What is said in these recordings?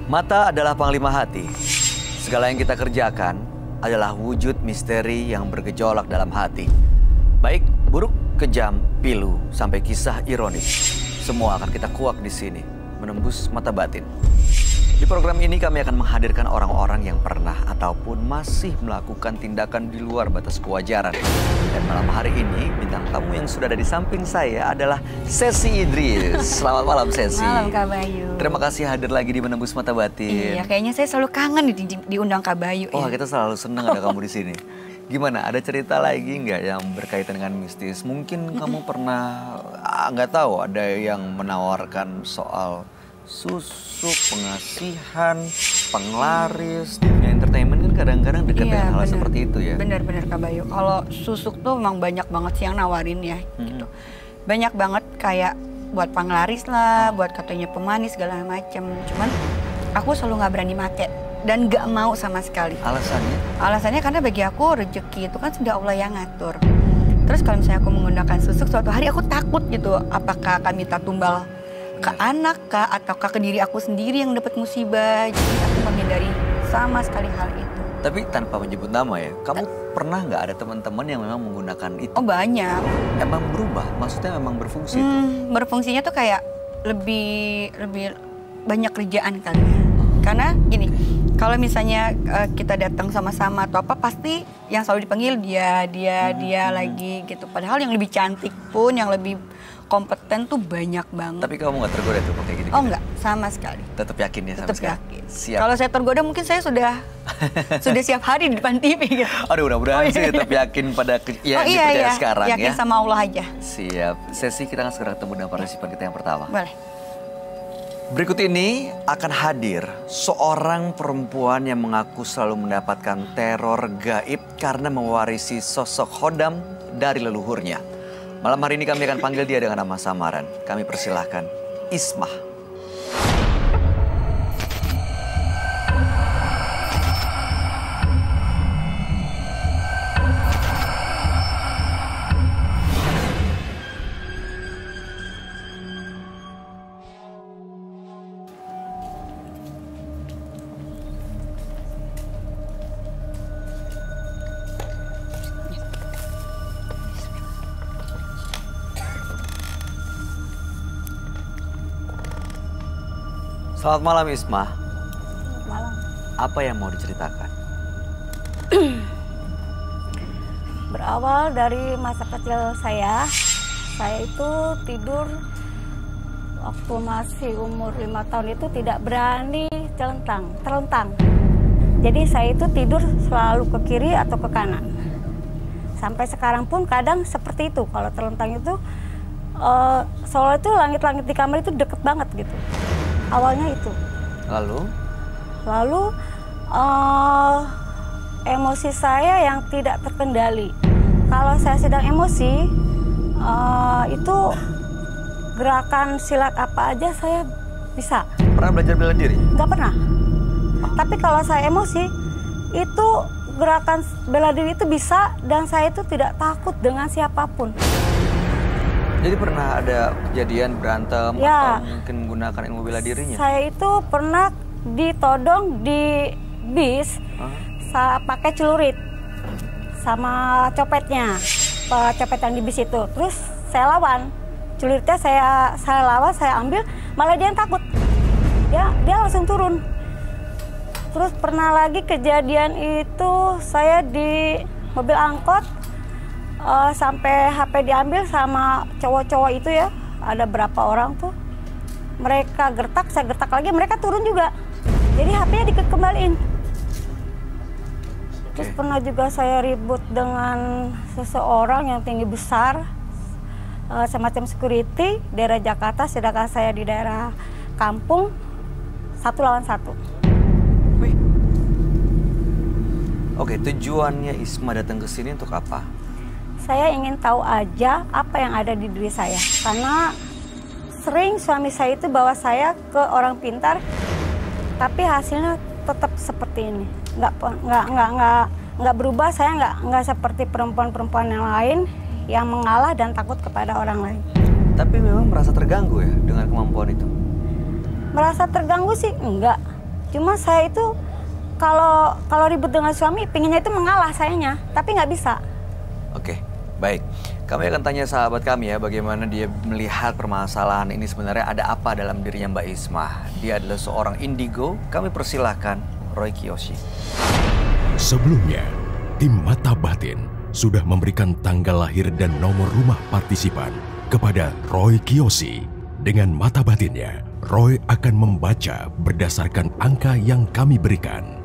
Mata adalah panglima hati. Segala yang kita kerjakan adalah wujud misteri yang bergejolak dalam hati. Baik, buruk, kejam, pilu, sampai kisah ironis. Semua akan kita kuak di sini, menembus mata batin. Di program ini kami akan menghadirkan orang-orang yang pernah ataupun masih melakukan tindakan di luar batas kewajaran. Dan malam hari ini, bintang tamu yang sudah ada di samping saya adalah Sesi Idris. Selamat malam, Sesi. Malam, Kak Bayu. Terima kasih hadir lagi di Menembus Mata Batin. Iya, kayaknya saya selalu kangen diundang Kak Bayu. Oh, ya. Kita selalu senang ada kamu di sini. Gimana, ada cerita lagi nggak yang berkaitan dengan mistis? Mungkin kamu pernah, nggak tahu, ada yang menawarkan soal susuk, pengasihan, penglaris. Di dunia entertainment kan kadang-kadang dekat dengan hal seperti itu ya. Bener-bener Kak Bayu. Kalau susuk tuh memang banyak banget sih yang nawarin ya. Gitu. Banyak banget kayak buat penglaris lah, buat katanya pemanis segala macem. Cuman aku selalu nggak berani make dan nggak mau sama sekali. Alasannya? Alasannya karena bagi aku rezeki itu kan sudah Allah yang ngatur. Terus kalau misalnya aku menggunakan susuk, suatu hari aku takut gitu. Apakah akan minta tumbal ke anak kah, atau ke diri aku sendiri yang dapat musibah. Jadi aku menghindari sama sekali hal itu. Tapi tanpa menyebut nama ya, kamu pernah nggak ada teman-teman yang memang menggunakan itu? Oh banyak. Emang berubah? Maksudnya memang berfungsi itu? Berfungsinya tuh kayak lebih banyak kerjaan kali ya. Karena gini, kalau misalnya kita datang sama-sama atau apa, pasti yang selalu dipanggil dia lagi gitu. Padahal yang lebih cantik pun, yang lebih kompeten tuh banyak banget. Tapi kamu nggak tergoda tuh pakai gini? Oh enggak, sama sekali. Tetap yakin ya sama sekali? Yakin. Siap. Kalau saya tergoda mungkin saya sudah siap hari di depan TV gitu. Aduh, mudah-mudahan sih tetap yakin pada yang dipercaya sekarang yakin ya. Yakin sama Allah aja. Siap. Sesi kita akan segera ketemu dengan partisipan kita yang pertama. Boleh. Berikut ini akan hadir seorang perempuan yang mengaku selalu mendapatkan teror gaib karena mewarisi sosok khodam dari leluhurnya. Malam hari ini kami akan panggil dia dengan nama samaran. Kami persilahkan Ismah. Selamat malam Ismah. Selamat malam. Apa yang mau diceritakan? Berawal dari masa kecil saya itu tidur waktu masih umur 5 tahun itu tidak berani terlentang. Jadi saya itu tidur selalu ke kiri atau ke kanan. Sampai sekarang pun kadang seperti itu. Kalau terlentang itu, soalnya itu langit-langit di kamar itu deket banget gitu. Awalnya itu. Lalu emosi saya yang tidak terkendali. Kalau saya sedang emosi, itu gerakan silat apa aja saya bisa. Pernah belajar bela diri? Nggak pernah. Tapi kalau saya emosi, itu gerakan bela diri itu bisa dan saya itu tidak takut dengan siapapun. Jadi pernah ada kejadian berantem ya, atau mungkin menggunakan ilmu bela dirinya? Saya itu pernah ditodong di bis pakai celurit sama copetnya, copet yang di bis itu. Terus saya lawan, celuritnya saya lawan, saya ambil, malah dia yang takut. Dia langsung turun. Terus pernah lagi kejadian itu saya di mobil angkot. Sampai HP diambil sama cowok-cowok itu ya, ada berapa orang tuh. Mereka gertak, saya gertak lagi, mereka turun juga. Jadi HP-nya dikembaliin. Terus pernah juga saya ribut dengan seseorang yang tinggi besar, semacam security, daerah Jakarta, sedangkan saya di daerah kampung, 1 lawan 1. Wih. Oke, tujuannya Ismah datang ke sini untuk apa? Saya ingin tahu aja apa yang ada di diri saya. Karena sering suami saya itu bawa saya ke orang pintar, tapi hasilnya tetap seperti ini. Nggak berubah, saya nggak seperti perempuan-perempuan yang lain yang mengalah dan takut kepada orang lain. Tapi memang merasa terganggu ya dengan kemampuan itu? Merasa terganggu sih enggak. Cuma saya itu kalau ribut dengan suami, pinginnya itu mengalah sayanya, tapi nggak bisa. Oke, baik. Kami akan tanya sahabat kami ya, bagaimana dia melihat permasalahan ini sebenarnya ada apa dalam dirinya Mbak Isma. Dia adalah seorang indigo. Kami persilahkan Roy Kiyoshi. Sebelumnya, tim Mata Batin sudah memberikan tanggal lahir dan nomor rumah partisipan kepada Roy Kiyoshi. Dengan mata batinnya, Roy akan membaca berdasarkan angka yang kami berikan.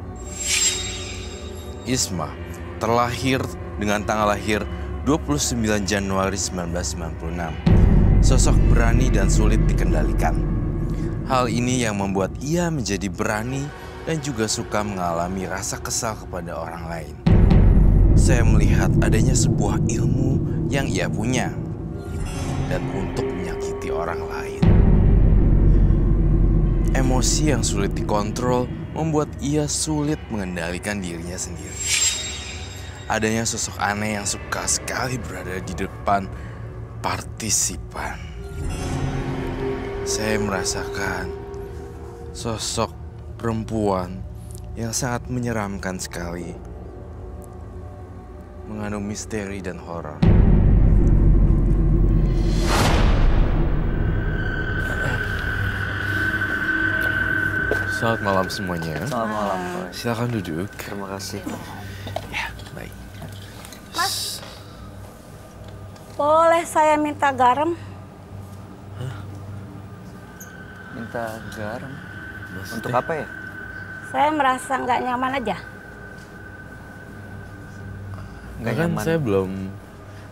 Isma terlahir dengan tanggal lahir 29 Januari 1996. Sosok berani dan sulit dikendalikan. Hal ini yang membuat ia menjadi berani dan juga suka mengalami rasa kesal kepada orang lain. Saya melihat adanya sebuah ilmu yang ia punya dan untuk menyakiti orang lain. Emosi yang sulit dikontrol membuat ia sulit mengendalikan dirinya sendiri. Adanya sosok aneh yang suka sekali berada di depan partisipan. Saya merasakan sosok perempuan yang sangat menyeramkan sekali, mengandung misteri dan horor. Selamat malam semuanya. Selamat malam, Roy. Silakan duduk. Terima kasih. Ya, baik. Mas, boleh saya minta garam? Minta garam. Maksudnya? Untuk apa ya? Saya merasa nggak nyaman aja. Nggak nyaman.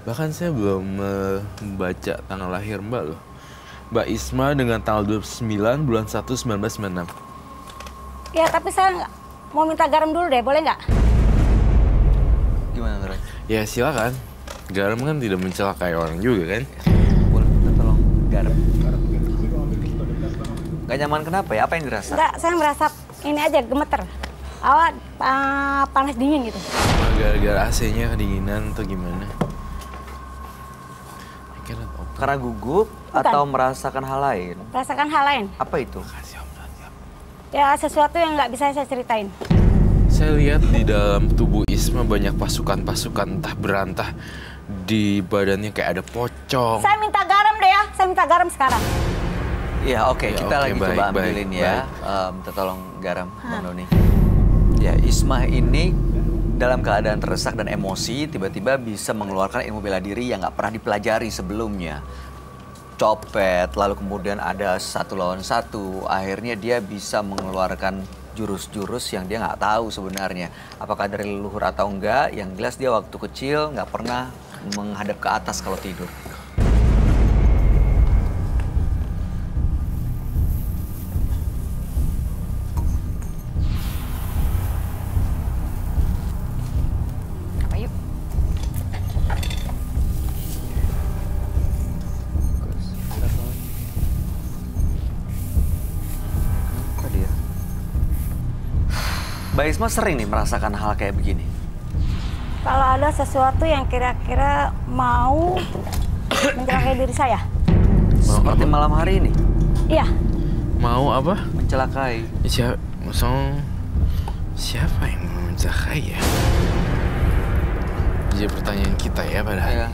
Bahkan saya belum membaca tanggal lahir Mbak loh. Mbak Isma dengan tanggal 29 bulan 1 1996. Ya, tapi saya mau minta garam dulu deh, boleh nggak? Gimana, Roy? Ya silakan. Garam kan tidak mencelakai orang juga kan? Boleh minta tolong garam. Gak nyaman kenapa ya? Apa yang dirasa? Nggak, saya merasa ini aja gemeter. Awal panas dingin gitu. Gara-gara AC-nya kedinginan atau gimana? Karena gugup Bukan. atau merasakan hal lain? Merasakan hal lain. Apa itu? Ya, sesuatu yang nggak bisa saya ceritain. Saya lihat di dalam tubuh Isma banyak pasukan-pasukan entah berantah. Di badannya kayak ada pocong. Saya minta garam deh ya, saya minta garam sekarang. Iya, oke. Ya, Kita oke, lagi baik, coba baik, ambilin ya. baik. Minta tolong garam, Bang Doni. Ya, Isma ini dalam keadaan terdesak dan emosi, tiba-tiba bisa mengeluarkan ilmu bela diri yang nggak pernah dipelajari sebelumnya. Copet, lalu kemudian ada 1 lawan 1. Akhirnya dia bisa mengeluarkan jurus-jurus yang dia nggak tahu sebenarnya. Apakah dari leluhur atau enggak, yang jelas dia waktu kecil nggak pernah menghadap ke atas kalau tidur. Apa yuk? Kenapa dia? Mbak Isma sering nih merasakan hal kayak begini. Kalau ada sesuatu yang kira-kira mau mencelakai diri saya. Seperti malam hari ini, Iya, Mau apa? mencelakai. Siapa yang mau mencelakai ya? Jadi pertanyaan kita ya pada hari Ya.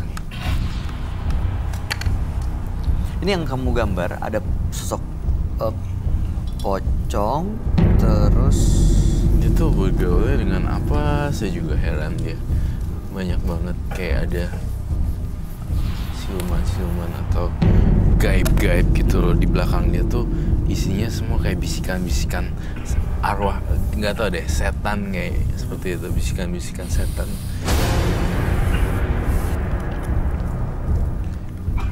Ini yang kamu gambar, ada sosok pocong, terus Dia tuh bergaulnya dengan apa? Saya juga heran dia. Banyak banget kayak ada siluman-siluman atau gaib-gaib gitu loh di belakang dia tuh isinya semua kayak bisikan-bisikan arwah, nggak tahu deh, setan kayak seperti itu, bisikan-bisikan setan.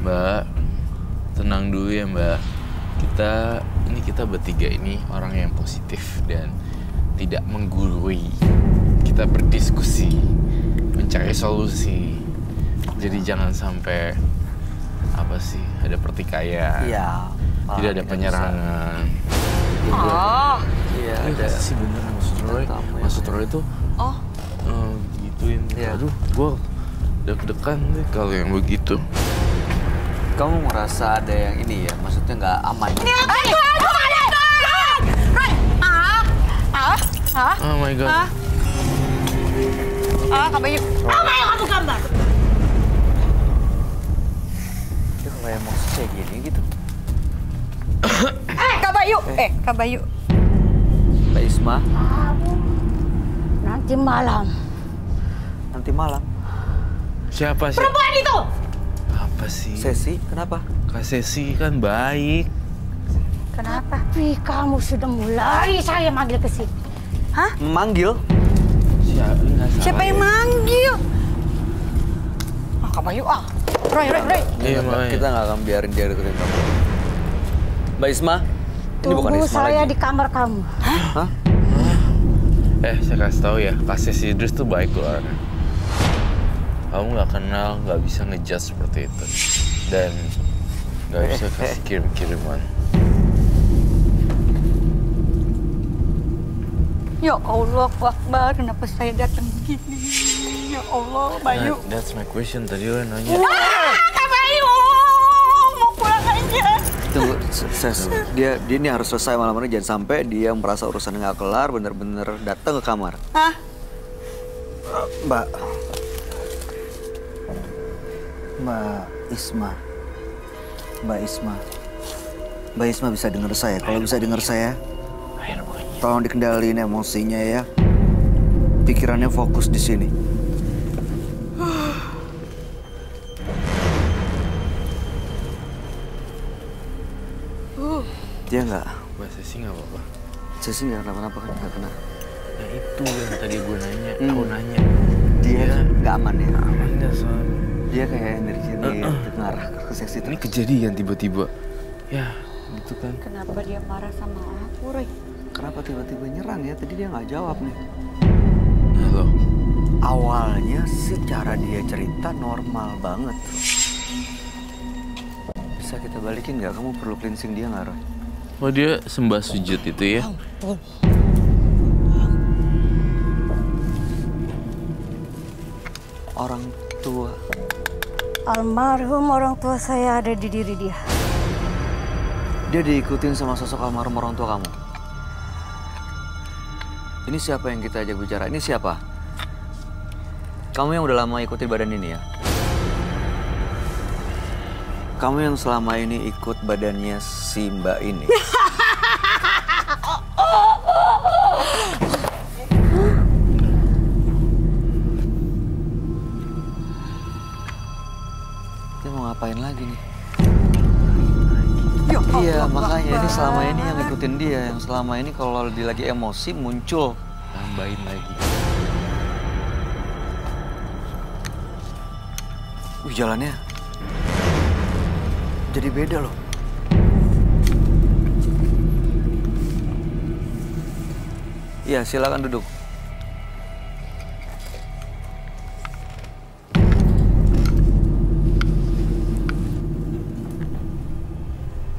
Mbak, tenang dulu ya Mbak. Kita bertiga ini orang yang positif dan tidak menggurui. Kita berdiskusi, mencari solusi. Jadi jangan sampai ada pertikaian. iya. Tidak ada penyerangan. Oh, Iya, Ada sih bener maksud Roy. Tamu ya. Maksud Roy itu oh, gituin. Iya. Aduh, gue deg-degan deh kalau yang begitu. Kamu merasa ada yang ini ya, maksudnya nggak aman. Hah? Oh my God. Hah? Kak Bayu. Apa yang kamu gambar? Dia kalau emosi kayak gini gitu. Kak Bayu. Kak Bayu. Mbak Isma, Nanti malam. nanti malam. Siapa sih? Perempuan itu! Apa sih? Sesi, kenapa? Kak Sesi kan baik. Kenapa? Tapi kamu sudah mulai saya manggil ke sini. Memanggil? Siapa yang manggil? Kak Bayu Roy. Iya, Kita nggak akan biarin dia deketin kamu. Mbak Isma, ini bukan Tunggu Isma saya lagi. di kamar kamu. Hah? Saya kasih tahu ya, Kak Sesi Idris tuh baik loh orangnya. Kamu nggak kenal, nggak bisa ngejudge seperti itu. Dan nggak bisa kasih kirim-kiriman. Ya Allah, Akbar, kenapa saya datang gini? Ya Allah, Bayu. That's my question, tadi lo nanya. Kak Bayu, mau pulang aja. Tunggu, Ses. Dia ini harus selesai malam ini. Jangan sampai dia merasa urusan nggak kelar, bener-bener datang ke kamar. Hah? Mbak Isma. Mbak Isma bisa dengar saya. Kalau bisa dengar saya, tolong dikendaliin emosinya ya. Pikirannya fokus di sini. Dia nggak? Mbak Sesi nggak apa-apa. Sesi nggak kenapa-napa kan? Nggak kena. Nah itu yang tadi gue nanya. Aku nanya. Dia nggak aman ya? Aman dah soalnya. Dia kayak energi ngarah ke Sesi. Ini kejadian tiba-tiba. Ya, gitu kan. Kenapa dia marah sama aku, Roy? Kenapa tiba-tiba nyerang ya? Tadi dia nggak jawab nih. Halo. Awalnya sih cara dia cerita normal banget. Bisa kita balikin nggak? Kamu perlu cleansing dia nggak, Roy? Oh dia sembah sujud itu ya? Orang tua. Almarhum orang tua saya ada di diri dia. Dia diikutin sama sosok almarhum orang tua kamu. Ini siapa yang kita ajak bicara? Ini siapa? Kamu yang udah lama ikuti badan ini ya? Kamu yang selama ini ikut badannya si Mbak ini. Dia mau ngapain lagi nih? Iya, makanya ini selama ini yang ngikutin dia. Yang selama ini kalau dia lagi emosi muncul. Tambahin lagi. Jalannya jadi beda loh. Iya, silakan duduk.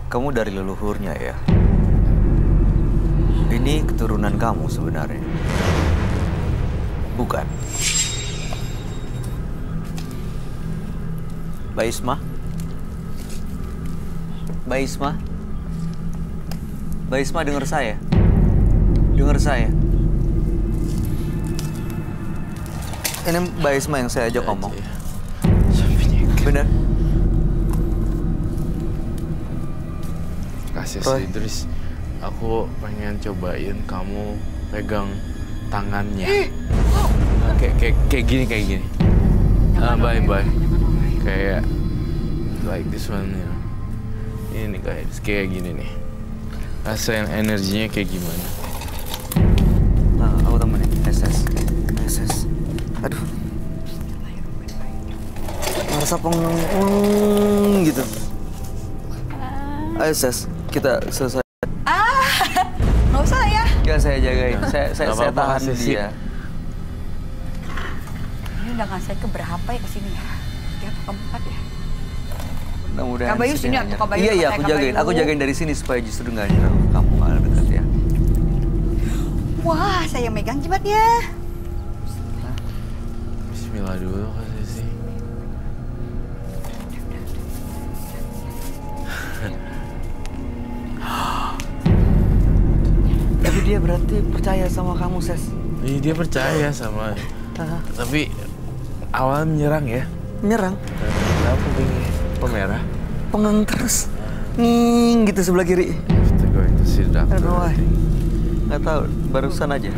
Kamu dari leluhurnya ya? Ini keturunan kamu sebenarnya. Bukan? Mbak Isma? Mbak Isma? Mbak Isma dengar saya? Dengar saya? Ini Mbak Isma yang saya ajak ngomong. Benar? Kasih Roy. Idris, aku pengen cobain kamu pegang tangannya. Kayak gini. Bye. Kayak like this one ya. Ini kayak gini nih. Rasain energinya kayak gimana? Nah, aku temenin. SS. Aduh. Merasa gitu. Ayo, SS. Kita selesai. Nggak usah ya. Gak saya jagain. Saya apa-apa, tahan Sisi. dia. Ini undangan saya keberapa ya kesini ya? Ya, keempat ya? Mudah-mudahan Kak Bayu sih sini dia atau nggak Kak Bayu nyerang. Iya, sama aku Kak jagain. Bayu? Aku jagain dari sini supaya justru nggak nyerang kamu nggak dekat ya. Wah, saya megang jimatnya. Bismillah dulu kasih sih. Tapi dia dia berarti percaya sama kamu, Ses. Iya, dia percaya sama. Tapi awalnya menyerang ya. Menyerang? Kenapa pengen pemerah? Pengang terus. Gitu sebelah kiri. Kita going to see the doctor. Aduh, nggak tahu, barusan aja.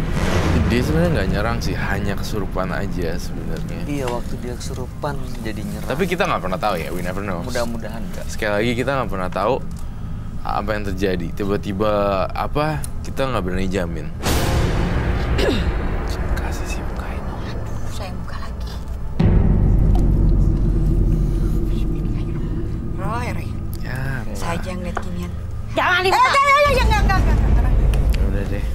Dia sebenarnya nggak nyerang sih, hanya kesurupan aja sebenarnya. Iya, waktu dia kesurupan jadi nyerang. Tapi kita nggak pernah tahu ya, we never know. Mudah-mudahan enggak. Sekali lagi kita nggak pernah tahu apa yang terjadi. Tiba-tiba apa, kita nggak berani jamin. Kasih sih bukain. Saya buka lagi. Roy. Ya, Saya aja ngeliat ginian. Jangan dibuka. Enggak. udah deh.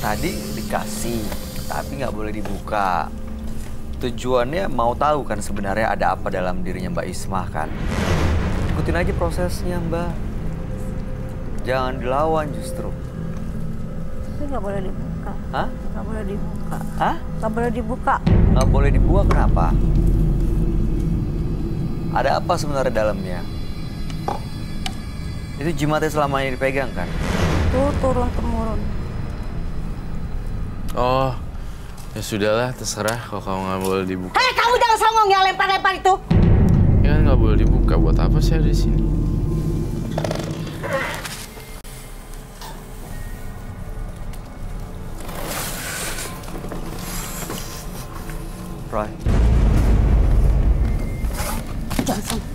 Tadi dikasih, tapi nggak boleh dibuka. Tujuannya mau tahu kan sebenarnya ada apa dalam dirinya Mbak Ismah kan. Ikutin aja prosesnya, Mbak. Jangan dilawan justru. Tapi nggak boleh dibuka. Hah? Nggak boleh dibuka. Hah? Nggak boleh dibuka. Nggak boleh dibuka kenapa? Ada apa sebenarnya dalamnya? Itu jimatnya selama ini dipegang kan? Tuh turun-temurun. Oh, ya sudahlah, terserah kalau kamu nggak boleh dibuka. Hei, kamu jangan songong ya lempar-lempar itu. Ya kan nggak boleh dibuka, buat apa sih ada di sini? Roy. Jangan songong.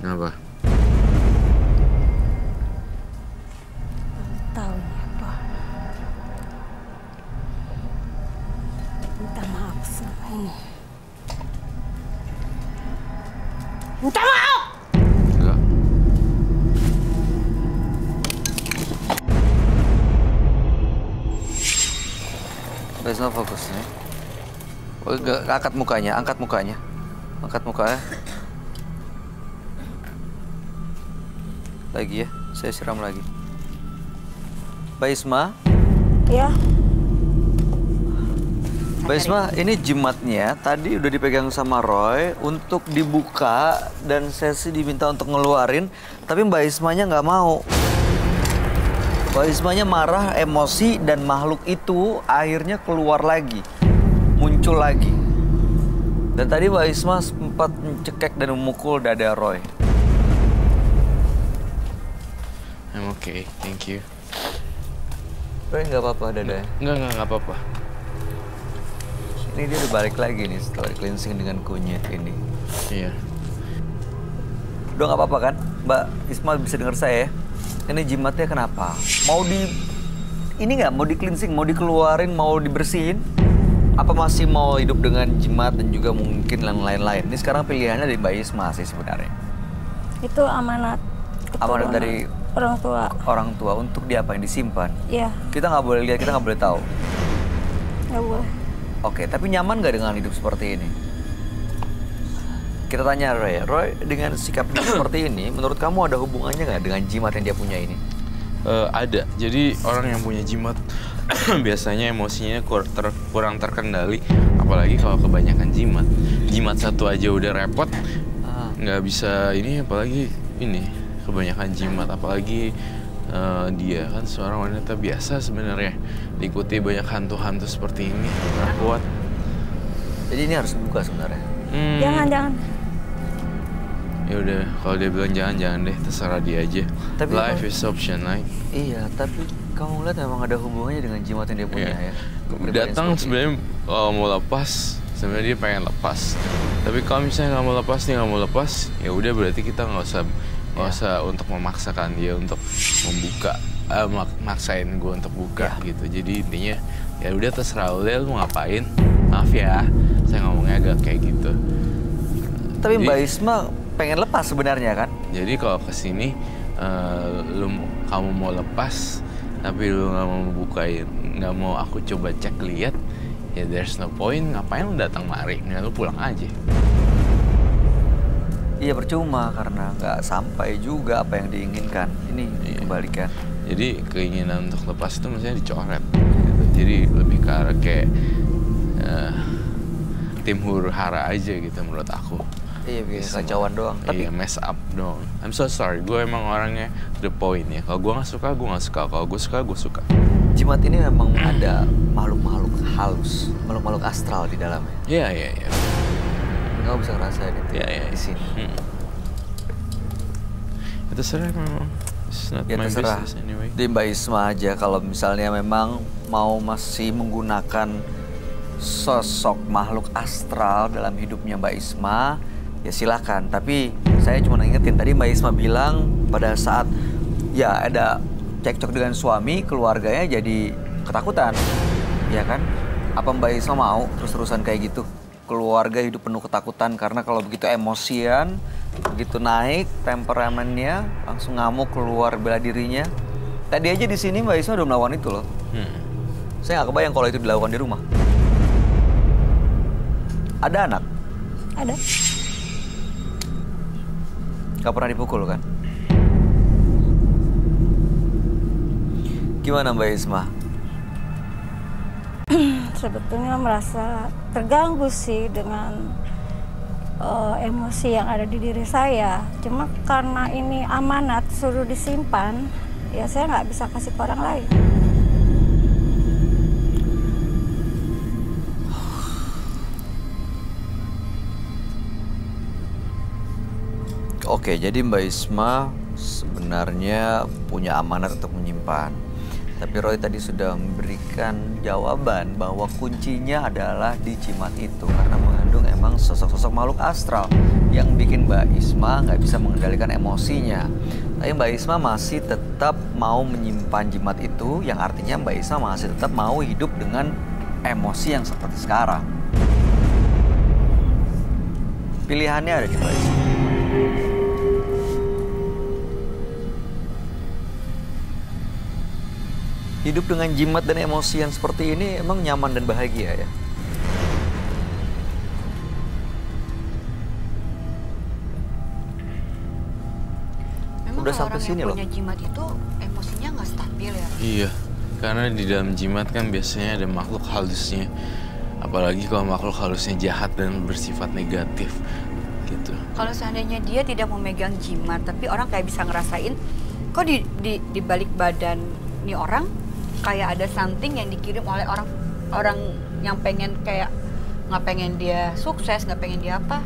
Kenapa? Tahu ini apa? Minta maaf sama ini. Minta maaf! Enggak. Mbak Ismah fokus nih. Oh, angkat mukanya, angkat mukanya. Angkat mukanya. Lagi ya, saya siram lagi. Mbak Ismah, Ya, Mbak Ismah, ini jimatnya tadi udah dipegang sama Roy untuk dibuka dan sesi diminta untuk ngeluarin, tapi Mbak Ismahnya nggak mau. Mbak Ismahnya marah, emosi, dan makhluk itu akhirnya keluar lagi, muncul lagi. Dan tadi Mbak Ismah sempat mencekek dan memukul dada Roy. I'm okay, thank you. Roy nggak apa-apa dadanya. Nggak apa-apa. Ini dia udah balik lagi nih setelah cleansing dengan kunyit ini. Iya. Udah nggak apa-apa kan? Mbak Isma bisa dengar saya ya? Ini jimatnya kenapa? Mau di... Ini nggak? Mau di cleansing? Mau dikeluarin? Mau dibersihin? Apa masih mau hidup dengan jimat dan juga mungkin yang lain-lain? Ini sekarang pilihannya dari Mbak Isma sih sebenarnya. itu amanat. Amanat dari orang tua. orang tua untuk diapain? Disimpan? Iya, Kita nggak boleh lihat, kita nggak boleh tahu. nggak boleh. Oke, tapi nyaman nggak dengan hidup seperti ini? Kita tanya Roy ya. Roy, dengan sikap hidup seperti ini, menurut kamu ada hubungannya nggak dengan jimat yang dia punya ini? Ada. Jadi orang yang punya jimat biasanya emosinya kurang terkendali. Apalagi kalau kebanyakan jimat. Jimat satu aja udah repot. Nggak bisa ini, apalagi ini kebanyakan jimat. Apalagi dia kan seorang wanita biasa sebenarnya, diikuti banyak hantu-hantu seperti ini, nggak kuat. Jadi ini harus dibuka sebenarnya. Jangan. Ya udah, kalau dia bilang jangan deh, terserah dia aja. Tapi Life is option, right? Iya, tapi kamu lihat memang ada hubungannya dengan jimat yang dia punya ya. Kepribadian Datang seperti sebenarnya kalau mau lepas, sebenarnya dia pengen lepas. Tapi kalau misalnya nggak mau lepas, dia nggak mau lepas, ya udah berarti kita nggak usah untuk memaksakan dia untuk membuka, maksain gue untuk buka gitu. Jadi intinya ya udah terserah lu mau ngapain. Maaf ya, saya ngomongnya agak kayak gitu. Tapi Jadi- Mbak Isma pengen lepas sebenarnya kan? Jadi kalau kesini kamu mau lepas, tapi lu nggak mau bukain, nggak mau aku coba cek lihat, ya there's no point. Ngapain lu datang mari? Nggak, lu pulang aja. Iya percuma karena nggak sampai juga apa yang diinginkan. Ini dikembalikan. Jadi keinginan untuk lepas itu maksudnya dicoret. Gitu. Jadi lebih ke arah kayak tim huru hara aja gitu menurut aku. Iya, bikin Cuma- kacauan doang. Tapi Iya, mess up doang. I'm so sorry, gue emang orangnya to the point ya. Kalau gue nggak suka, gue nggak suka. Kalau gue suka, gue suka. jimat ini memang ada makhluk-makhluk halus, makhluk-makhluk astral di dalamnya. Iya. Kamu bisa ngerasain itu Iya. di sini. Itu terserah memang. It's not Ya my terserah business anyway. di Mbak Isma aja kalau misalnya memang mau masih menggunakan sosok makhluk astral dalam hidupnya Mbak Isma, ya silakan. Tapi saya cuma ngingetin tadi Mbak Isma bilang pada saat ya ada cekcok dengan suami, keluarganya jadi ketakutan, ya kan? Apa Mbak Isma mau terus-terusan kayak gitu? Keluarga hidup penuh ketakutan karena kalau begitu emosian, begitu naik temperamennya, langsung ngamuk keluar bela dirinya. Tadi aja di sini Mbak Isma udah melawan itu loh. Saya nggak kebayang kalau itu dilakukan di rumah. Ada anak? Ada. Gak pernah dipukul kan? Gimana Mbak Isma? Sebetulnya merasa terganggu sih dengan emosi yang ada di diri saya. Cuma karena ini amanat suruh disimpan, ya saya nggak bisa kasih ke orang lain. Oke, jadi Mbak Isma sebenarnya punya amanat untuk menyimpan. Tapi Roy tadi sudah memberikan jawaban bahwa kuncinya adalah di jimat itu karena mengandung emang sosok-sosok makhluk astral yang bikin Mbak Isma nggak bisa mengendalikan emosinya. Tapi Mbak Isma masih tetap mau menyimpan jimat itu, yang artinya Mbak Isma masih tetap mau hidup dengan emosi yang seperti sekarang. Pilihannya ada di Mbak Isma. Hidup dengan jimat dan emosi yang seperti ini emang nyaman dan bahagia ya? Memang Udah kalau sampai orang sini yang loh. punya jimat itu emosinya nggak stabil ya. Iya, karena di dalam jimat kan biasanya ada makhluk halusnya. Apalagi kalau makhluk halusnya jahat dan bersifat negatif gitu. Kalau seandainya dia tidak memegang jimat, tapi orang kayak bisa ngerasain, kok di balik badan nih orang kayak ada something yang dikirim oleh orang yang pengen kayak nggak pengen dia sukses, nggak pengen dia apa,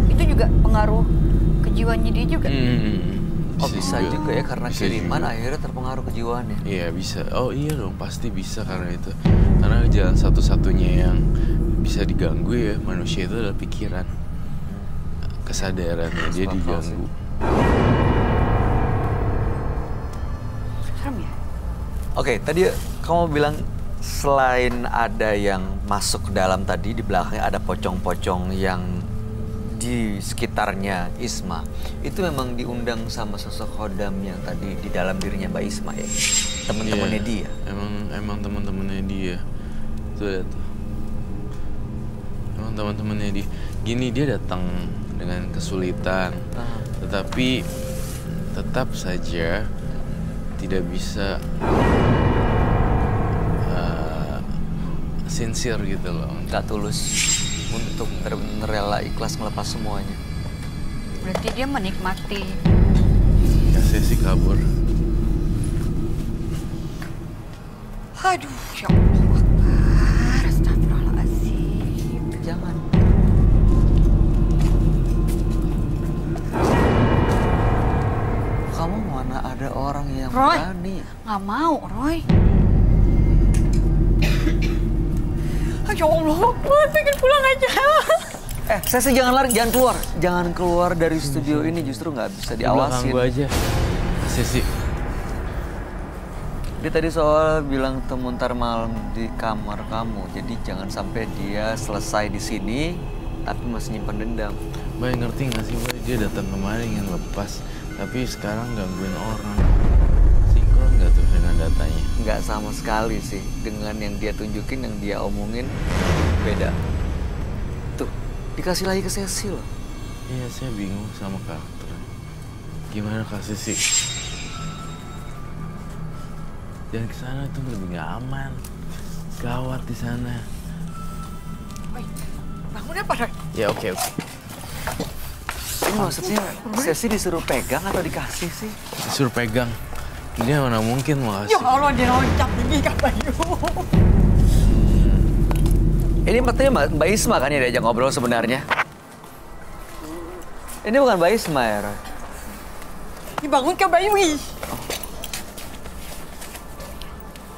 itu juga pengaruh kejiwaannya dia juga. Oh bisa juga ya karena Bisa kiriman juga. akhirnya terpengaruh kejiwaannya. Iya bisa. Oh iya dong, pasti bisa karena itu. Karena jalan satu-satunya yang bisa diganggu ya manusia itu adalah pikiran. Kesadarannya dia Masuk akal diganggu. Serem ya. Oke, tadi kamu bilang selain ada yang masuk ke dalam tadi, di belakangnya ada pocong-pocong yang di sekitarnya Isma. Itu memang diundang sama sosok Khodam yang tadi di dalam dirinya Mbak Isma ya? Teman-temannya Iya, dia? Emang teman-temannya dia. Tuh lihat tuh. Emang teman-temannya dia. Gini dia datang dengan kesulitan. Tetapi tetap saja tidak bisa sincere gitu loh. Gak tulus untuk benar-benar rela ikhlas melepas semuanya. Berarti dia menikmati. Kasih sih kabur. Aduh, ya Allah Akbar, astagfirullahaladzim. Jangan. Kamu mana ada orang yang Roy. berani? Nggak mau, Roy. Ya Allah, Roy pengen pulang aja. Saya sih jangan lari, jangan keluar. Jangan keluar dari studio ini, justru nggak bisa diawasin. Gue aja. Kasih sih. Dia tadi soal bilang temu ntar malam di kamar kamu. Jadi jangan sampai dia selesai di sini, tapi masih nyimpan dendam. Bay ngerti gak sih Bay? Dia datang kemarin ingin lepas, tapi sekarang gangguin orang. Sinkron gak tuh dengan datanya? Nggak sama sekali sih. Dengan yang dia tunjukin, yang dia omongin, beda. Tuh, dikasih lagi ke Cecil. Iya, saya bingung sama karakternya. Gimana kasih sih? Jangan ke sana tuh lebih gak aman. Gawat di sana. Roy, bangun apa, Roy? Ya oke. Ini maksudnya Sesi disuruh pegang atau dikasih sih? Disuruh pegang. Dia mana mungkin mau Ya kasih. Allah, dia loncat ini Kak Bayu. Ini maksudnya Mbak Isma kan yang diajak ngobrol sebenarnya? Ini bukan Mbak Isma ya, Roy? Dibangun Kak Bayu.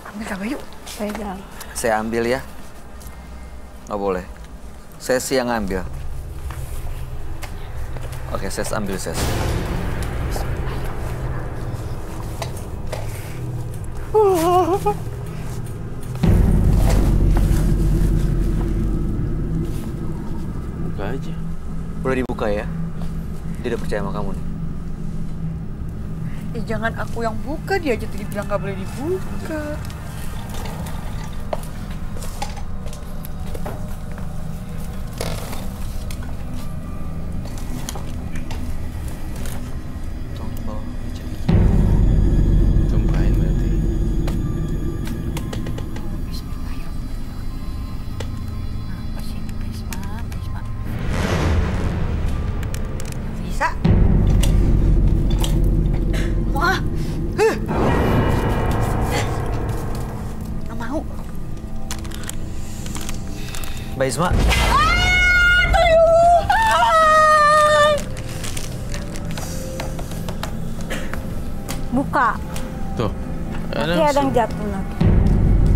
Ambil Kak Bayu. Pegang. Saya ambil ya. Nggak boleh. Sesi yang ambil. Oke, Ses ambil Ses. Buka aja. Boleh dibuka ya? Dia udah percaya sama kamu nih. Jangan aku yang buka, dia aja tadi bilang nggak boleh dibuka. Tolong bawa aja. Tumpahin berarti. Bismillah ya. Apa sih ini Bismillah? Bisa? Wah, nggak mau. Mbak Isma, Buka. Tuh. Nanti ada yang jatuh lagi.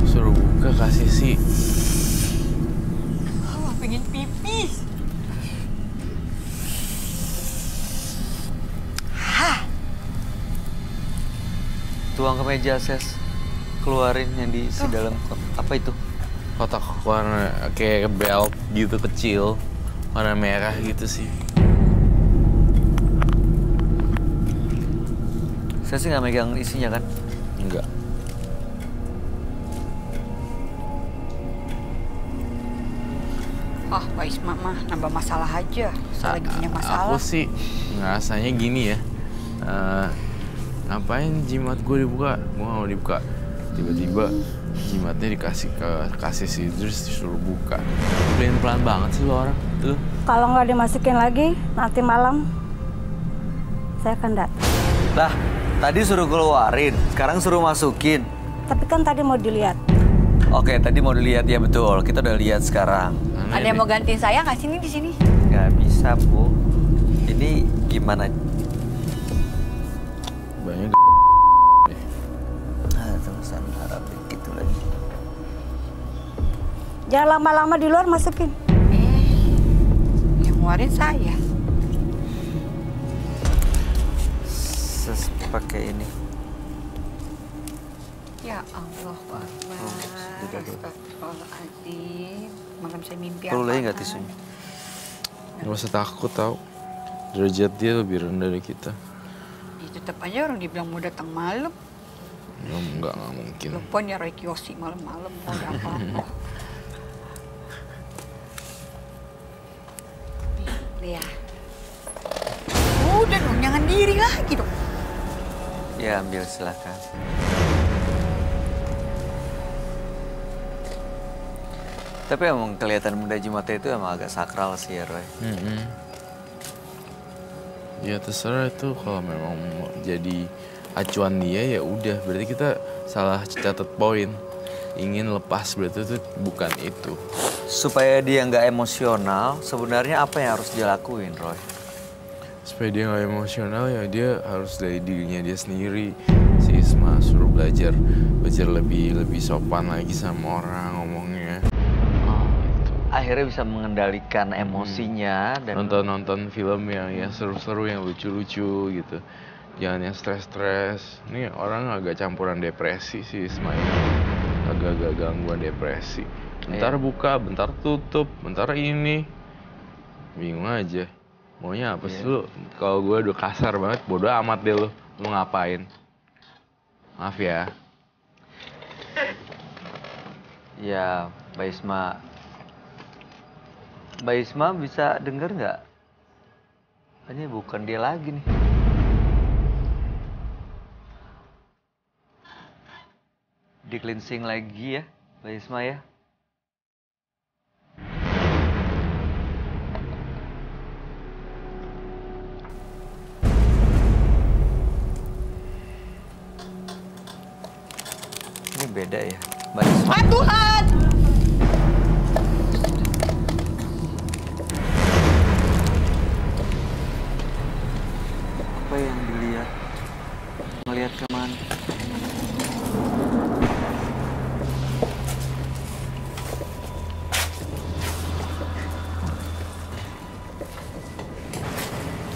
Suruh buka kasih sih. Wah, pengen pipis. tuang ke meja Ses. Keluarin yang diisi dalam apa itu? Kotak warna kayak belt gitu kecil. Warna merah gitu sih. Saya sih nggak megang isinya kan? Enggak. Ah, Mbak Isma mah nambah masalah aja. Saya lagi punya masalah. Aku sih ngerasanya gini ya. Ngapain jimat gue dibuka? Gue gak mau dibuka. Tiba-tiba jimatnya kasih si Idris disuruh buka. Pelan-pelan banget sih lo orang. Tuh. Kalau nggak dimasukin lagi, nanti malam saya akan datang. Lah, tadi suruh keluarin, sekarang suruh masukin. Tapi kan tadi mau dilihat. Oke, tadi mau dilihat ya betul. Kita udah lihat sekarang. Aneh Ada yang deh. mau gantiin saya nggak sini di sini? Nggak bisa, Bu. Ini gimana? Banyak Tulisan Arab gitu lagi. Jangan lama-lama di luar masukin. Yang ngeluarin saya. Ses pakai ini. Ya Allah, Akbar. Astagfirullahaladzim. Malam saya mimpi Perlu lagi nggak apaan? tisunya? Gak usah takut tau. Derajat dia lebih rendah dari kita. Ya, tetap aja orang dibilang mau datang malam. Enggak mungkin. Telepon ya Roy Kiyoshi malam-malam mau ada apa-apa. Lihat. Udah dong, jangan diri lagi dong. Ya, ambil silakan. Tapi emang kelihatan benda jimatnya itu emang agak sakral sih ya, Roy. Ya terserah itu kalau memang mau jadi acuan dia ya udah. Berarti kita salah catat poin. Ingin lepas berarti itu bukan itu. Supaya dia nggak emosional, sebenarnya apa yang harus dia lakuin, Roy? Supaya dia nggak emosional ya dia harus dari dirinya dia sendiri. Si Isma suruh belajar lebih sopan lagi sama orang ngomongnya. Akhirnya bisa mengendalikan emosinya dan Nonton film yang seru-seru, yang lucu-lucu gitu. Jangan yang stres-stres. Ini orang agak campuran depresi sih Isma ini. Agak-agak gangguan depresi. Bentar buka, bentar tutup, bentar ini. Bingung aja. Maunya apa sih lu? Kalau gue udah kasar banget, bodoh amat deh lu. Lu ngapain? Maaf ya. ya, Mbak Isma. Mbak Isma bisa denger nggak? Ini bukan dia lagi nih. Di cleansing lagi ya, Mbak Isma ya. beda ya, Mbak Isma. Ah, Tuhan! Apa yang dilihat? Melihat kemana?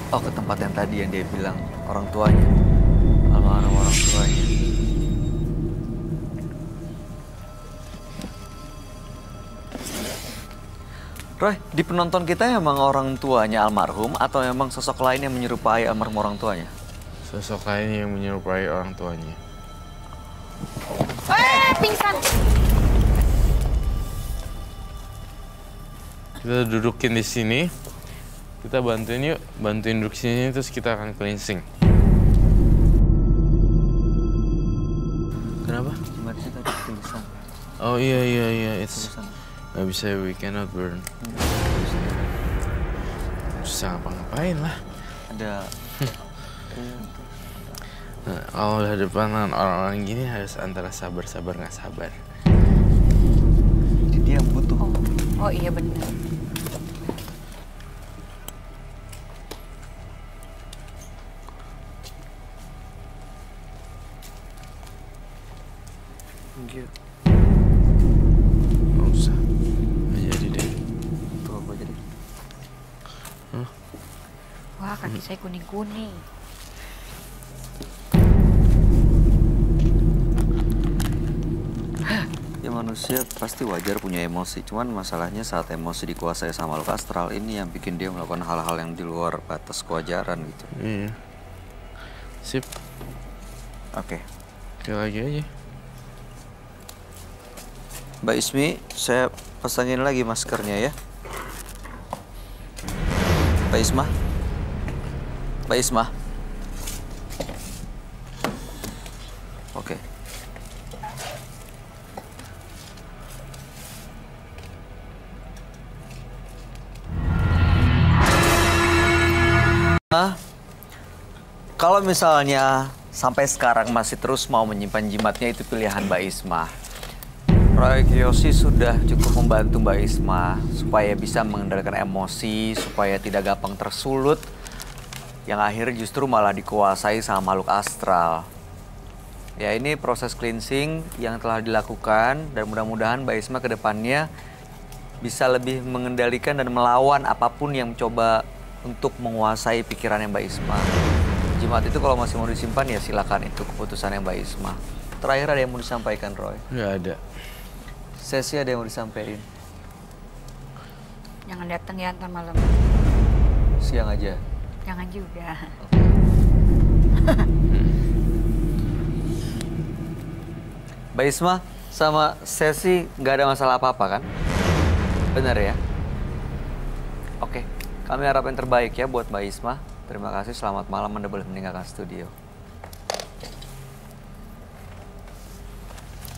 Oh, ke tempat yang tadi yang dia bilang orang tuanya. Almarhum orang tuanya. Roy, di penonton kita emang orang tuanya almarhum atau emang sosok lain yang menyerupai almarhum orang tuanya? Sosok lain yang menyerupai orang tuanya. Pingsan! Kita dudukin di sini. Kita bantuin yuk, bantuin duduk sini terus kita akan cleansing. Kenapa? Gimana sih tadi tulisan? Oh iya, it's Tulisan. nggak bisa, we cannot burn. Susah ngapa-ngapain lah. Ada. Nah, kalau udah depan orang-orang gini harus antara sabar nggak sabar. Dia yang butuh. Oh iya benar. Nggak usah, nggak jadi deh. Tuh apa jadi? Wah, kaki saya kuning-kuning. Ya manusia pasti wajar punya emosi, cuman masalahnya saat emosi dikuasai sama makhluk astral ini yang bikin dia melakukan hal-hal yang di luar batas kewajaran gitu. Iya. Sip. Oke. Oke lagi aja. Mbak Ismi, saya pasangin lagi maskernya ya. Mbak Isma. Mbak Isma. Oke. Kalau misalnya sampai sekarang masih terus mau menyimpan jimatnya, itu pilihan Mbak Isma. Roy Kiyoshi sudah cukup membantu Mbak Isma supaya bisa mengendalikan emosi, supaya tidak gampang tersulut, yang akhirnya justru malah dikuasai sama makhluk astral. Ya, ini proses cleansing yang telah dilakukan dan mudah-mudahan Mbak Isma ke depannya bisa lebih mengendalikan dan melawan apapun yang mencoba untuk menguasai pikirannya Mbak Isma. Jimat itu kalau masih mau disimpan ya silakan, itu keputusannya Mbak Isma. Terakhir ada yang mau disampaikan, Roy? Nggak ada. Sesi ada yang mau disampaikan? Jangan datang ya ntar malam. Siang aja. Jangan juga. Mbak Isma, sama Sesi nggak ada masalah apa-apa kan? Benar ya? Oke, kami harap yang terbaik ya buat Mbak Isma. Terima kasih, selamat malam, Anda boleh meninggalkan studio.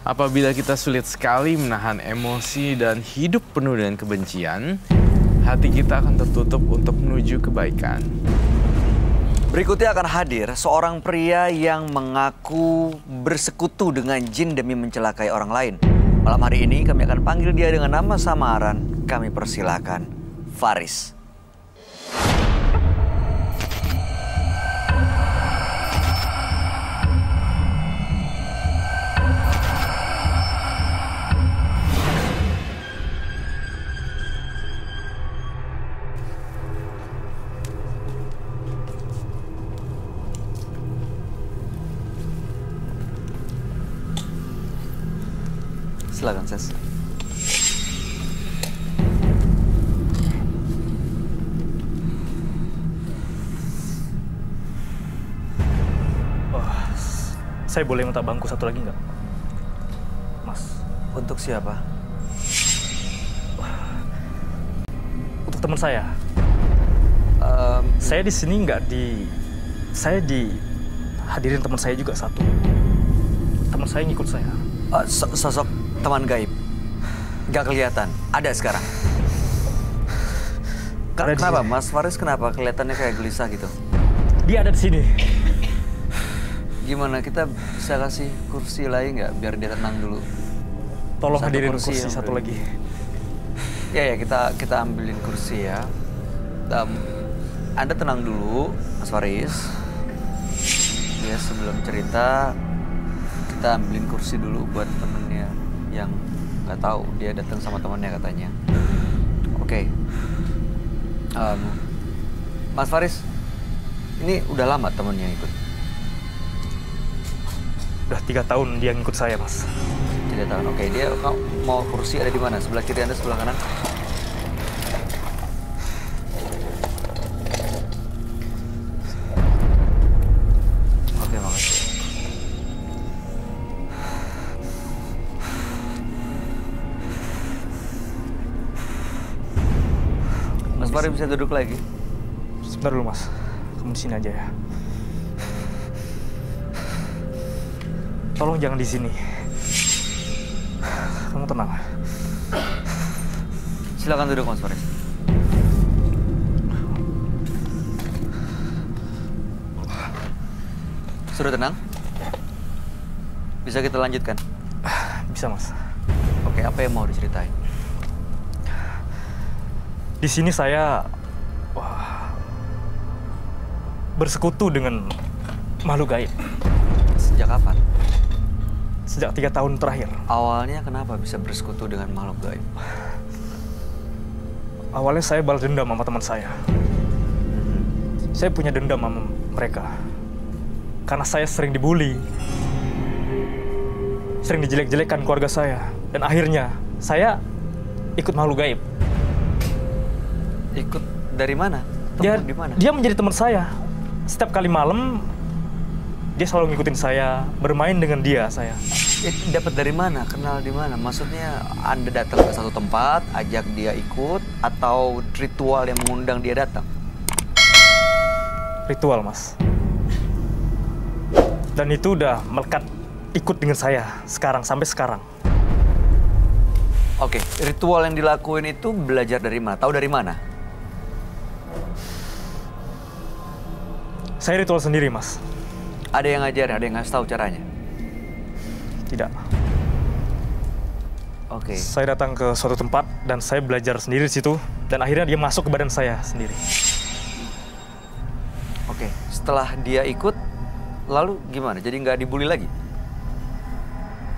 Apabila kita sulit sekali menahan emosi dan hidup penuh dengan kebencian, hati kita akan tertutup untuk menuju kebaikan. Berikutnya akan hadir seorang pria yang mengaku bersekutu dengan jin demi mencelakai orang lain. Malam hari ini kami akan panggil dia dengan nama samaran. Kami persilakan Faris. Silakan, Ses. Saya boleh minta bangku satu lagi nggak, Mas? Untuk siapa? Untuk teman saya. Saya di sini saya dihadirin teman saya juga satu. Teman saya ngikut saya. Sosok teman gaib. Gak kelihatan. Ada sekarang. Ada di Kenapa, sini. Mas Faris? Kenapa kelihatannya kayak gelisah gitu? Dia ada di sini. Gimana, kita bisa kasih kursi lagi nggak biar dia tenang dulu? Tolong Satu hadirin kursi kursi yang satu beri. lagi. Ya, kita ambilin kursi ya. Anda tenang dulu, Mas Faris. Ya, sebelum cerita, kita ambilin kursi dulu buat temennya yang nggak tahu dia datang sama temannya katanya. Oke. Mas Faris, ini udah lama temennya ikut? Udah 3 tahun dia ngikut saya, Mas. 3 tahun. Oke, dia mau kursi ada di mana? Sebelah kiri Anda, sebelah kanan? Oke, makasih. Mas Faris bisa duduk lagi? Sebentar dulu, Mas. Kamu di sini aja ya. Tolong jangan di sini. Kamu tenang. Silakan duduk, Mas Faris. Sudah tenang? Bisa kita lanjutkan? Bisa, Mas. Oke, apa yang mau diceritain? Di sini saya bersekutu dengan makhluk gaib Sejak kapan? sejak 3 tahun terakhir. Awalnya kenapa bisa bersekutu dengan makhluk gaib? Awalnya saya balas dendam sama teman saya. Saya punya dendam sama mereka. Karena saya sering dibully. Sering dijelek-jelekan keluarga saya. Dan akhirnya saya ikut makhluk gaib. Ikut dari mana? Dia, Temen di mana? dia menjadi teman saya. Setiap kali malam, dia selalu ngikutin saya, bermain dengan dia, saya. Dapat dari mana? Kenal di mana? Maksudnya Anda datang ke satu tempat, ajak dia ikut, atau ritual yang mengundang dia datang? Ritual, Mas. Dan itu udah melekat ikut dengan saya sekarang, sampai sekarang. Oke, ritual yang dilakuin itu belajar dari mana? Tahu dari mana? Saya ritual sendiri, Mas. Ada yang ngajarin, ada yang ngasih tahu caranya? Tidak. Oke. Saya datang ke suatu tempat dan saya belajar sendiri di situ. Dan akhirnya dia masuk ke badan saya sendiri. Oke, setelah dia ikut, lalu gimana? Jadi nggak dibully lagi?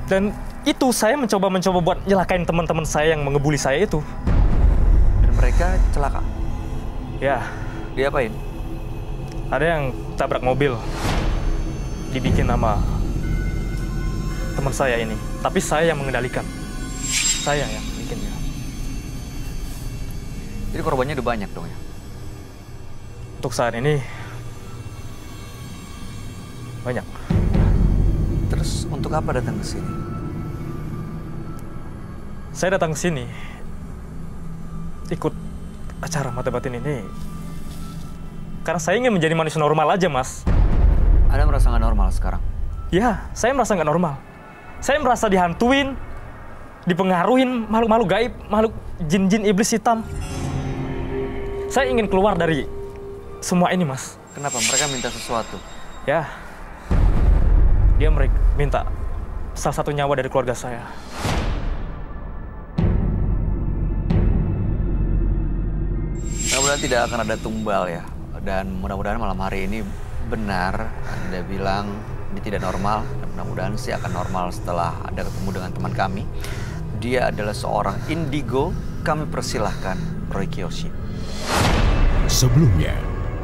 Dan itu saya mencoba buat nyelakain teman-teman saya yang mengebully saya itu. Dan mereka celaka? Ya, Diapain? ada yang tabrak mobil. Dibikin sama teman saya ini. Tapi saya yang mengendalikan. Saya yang bikinnya. Jadi korbannya udah banyak dong ya? Untuk saat ini, banyak. Terus untuk apa datang ke sini? Saya datang ke sini ikut acara Mata Batin ini karena saya ingin menjadi manusia normal aja, Mas. Anda merasa nggak normal sekarang? Ya, saya merasa nggak normal. Saya merasa dihantuin, dipengaruhin makhluk-makhluk gaib, makhluk jin-jin iblis hitam. Saya ingin keluar dari semua ini, Mas. Kenapa? Mereka minta sesuatu? Ya, dia minta salah satu nyawa dari keluarga saya. Mudah-mudahan tidak akan ada tumbal ya. Dan mudah-mudahan malam hari ini benar Anda bilang ini tidak normal. Dan mudah-mudahan sih akan normal setelah Anda ketemu dengan teman kami. Dia adalah seorang indigo. Kami persilahkan Roy Kiyoshi. Sebelumnya,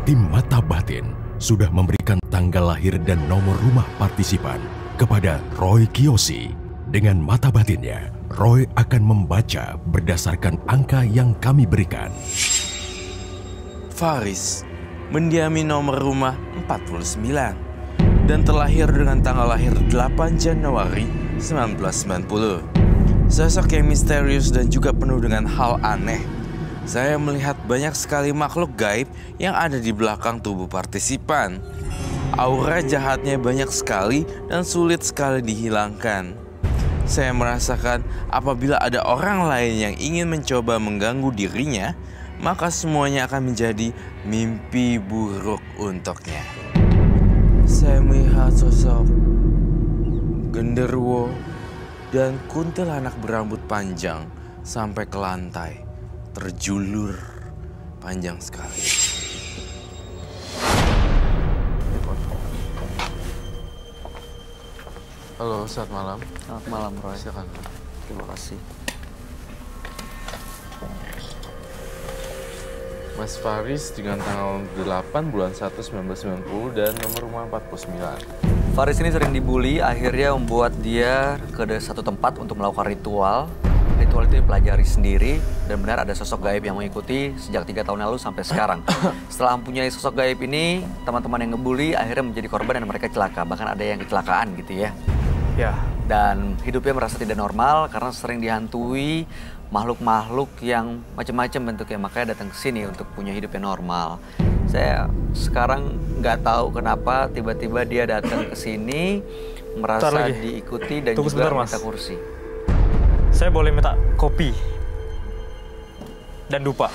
tim Mata Batin sudah memberikan tanggal lahir dan nomor rumah partisipan kepada Roy Kiyoshi. Dengan mata batinnya, Roy akan membaca berdasarkan angka yang kami berikan. Faris mendiami nomor rumah 49 dan terlahir dengan tanggal lahir 8 Januari 1990. Sosok yang misterius dan juga penuh dengan hal aneh. Saya melihat banyak sekali makhluk gaib yang ada di belakang tubuh partisipan. Aura jahatnya banyak sekali dan sulit sekali dihilangkan. Saya merasakan apabila ada orang lain yang ingin mencoba mengganggu dirinya, maka semuanya akan menjadi mimpi buruk untuknya. saya melihat sosok genderuwo dan kuntilanak berambut panjang sampai ke lantai, terjulur panjang sekali. Halo, selamat malam. Selamat malam, Roy. Silakan. Terima kasih. Mas Faris dengan tanggal 8 bulan 1 1990 dan nomor rumah 49. Faris ini sering dibully, akhirnya membuat dia ke satu tempat untuk melakukan ritual. Ritual itu dipelajari sendiri dan benar ada sosok gaib yang mengikuti sejak 3 tahun lalu sampai sekarang. Setelah mempunyai sosok gaib ini, teman-teman yang ngebully akhirnya menjadi korban dan mereka celaka. Bahkan ada yang kecelakaan gitu ya. Ya. Dan hidupnya merasa tidak normal karena sering dihantui makhluk-makhluk yang macam-macam bentuknya, makanya datang ke sini untuk punya hidup yang normal. Saya sekarang nggak tahu kenapa tiba-tiba dia datang ke sini merasa diikuti dan Tunggu juga sebentar, minta Mas. kursi. Saya boleh minta kopi dan dupa.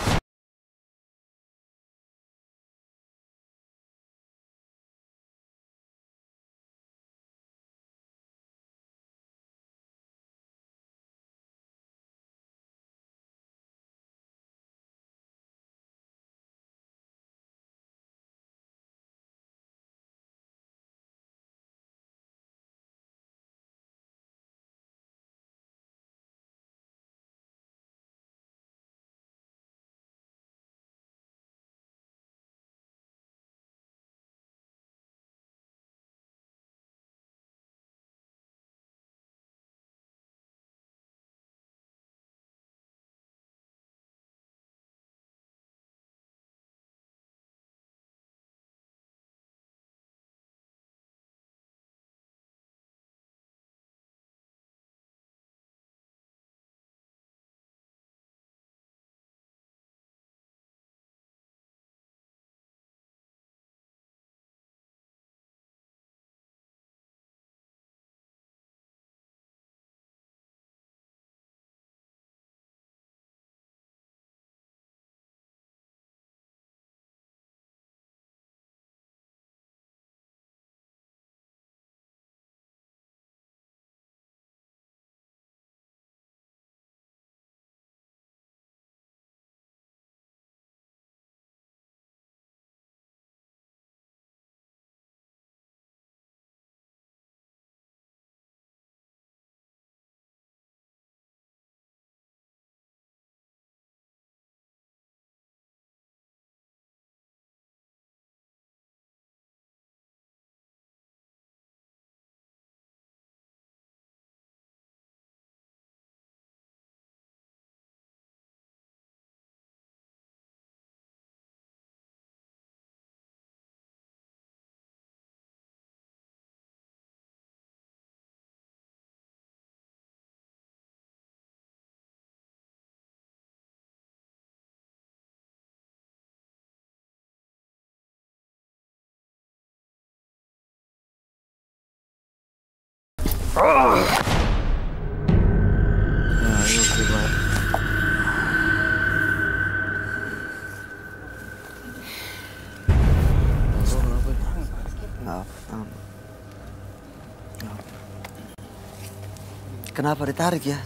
Kenapa ditarik ya?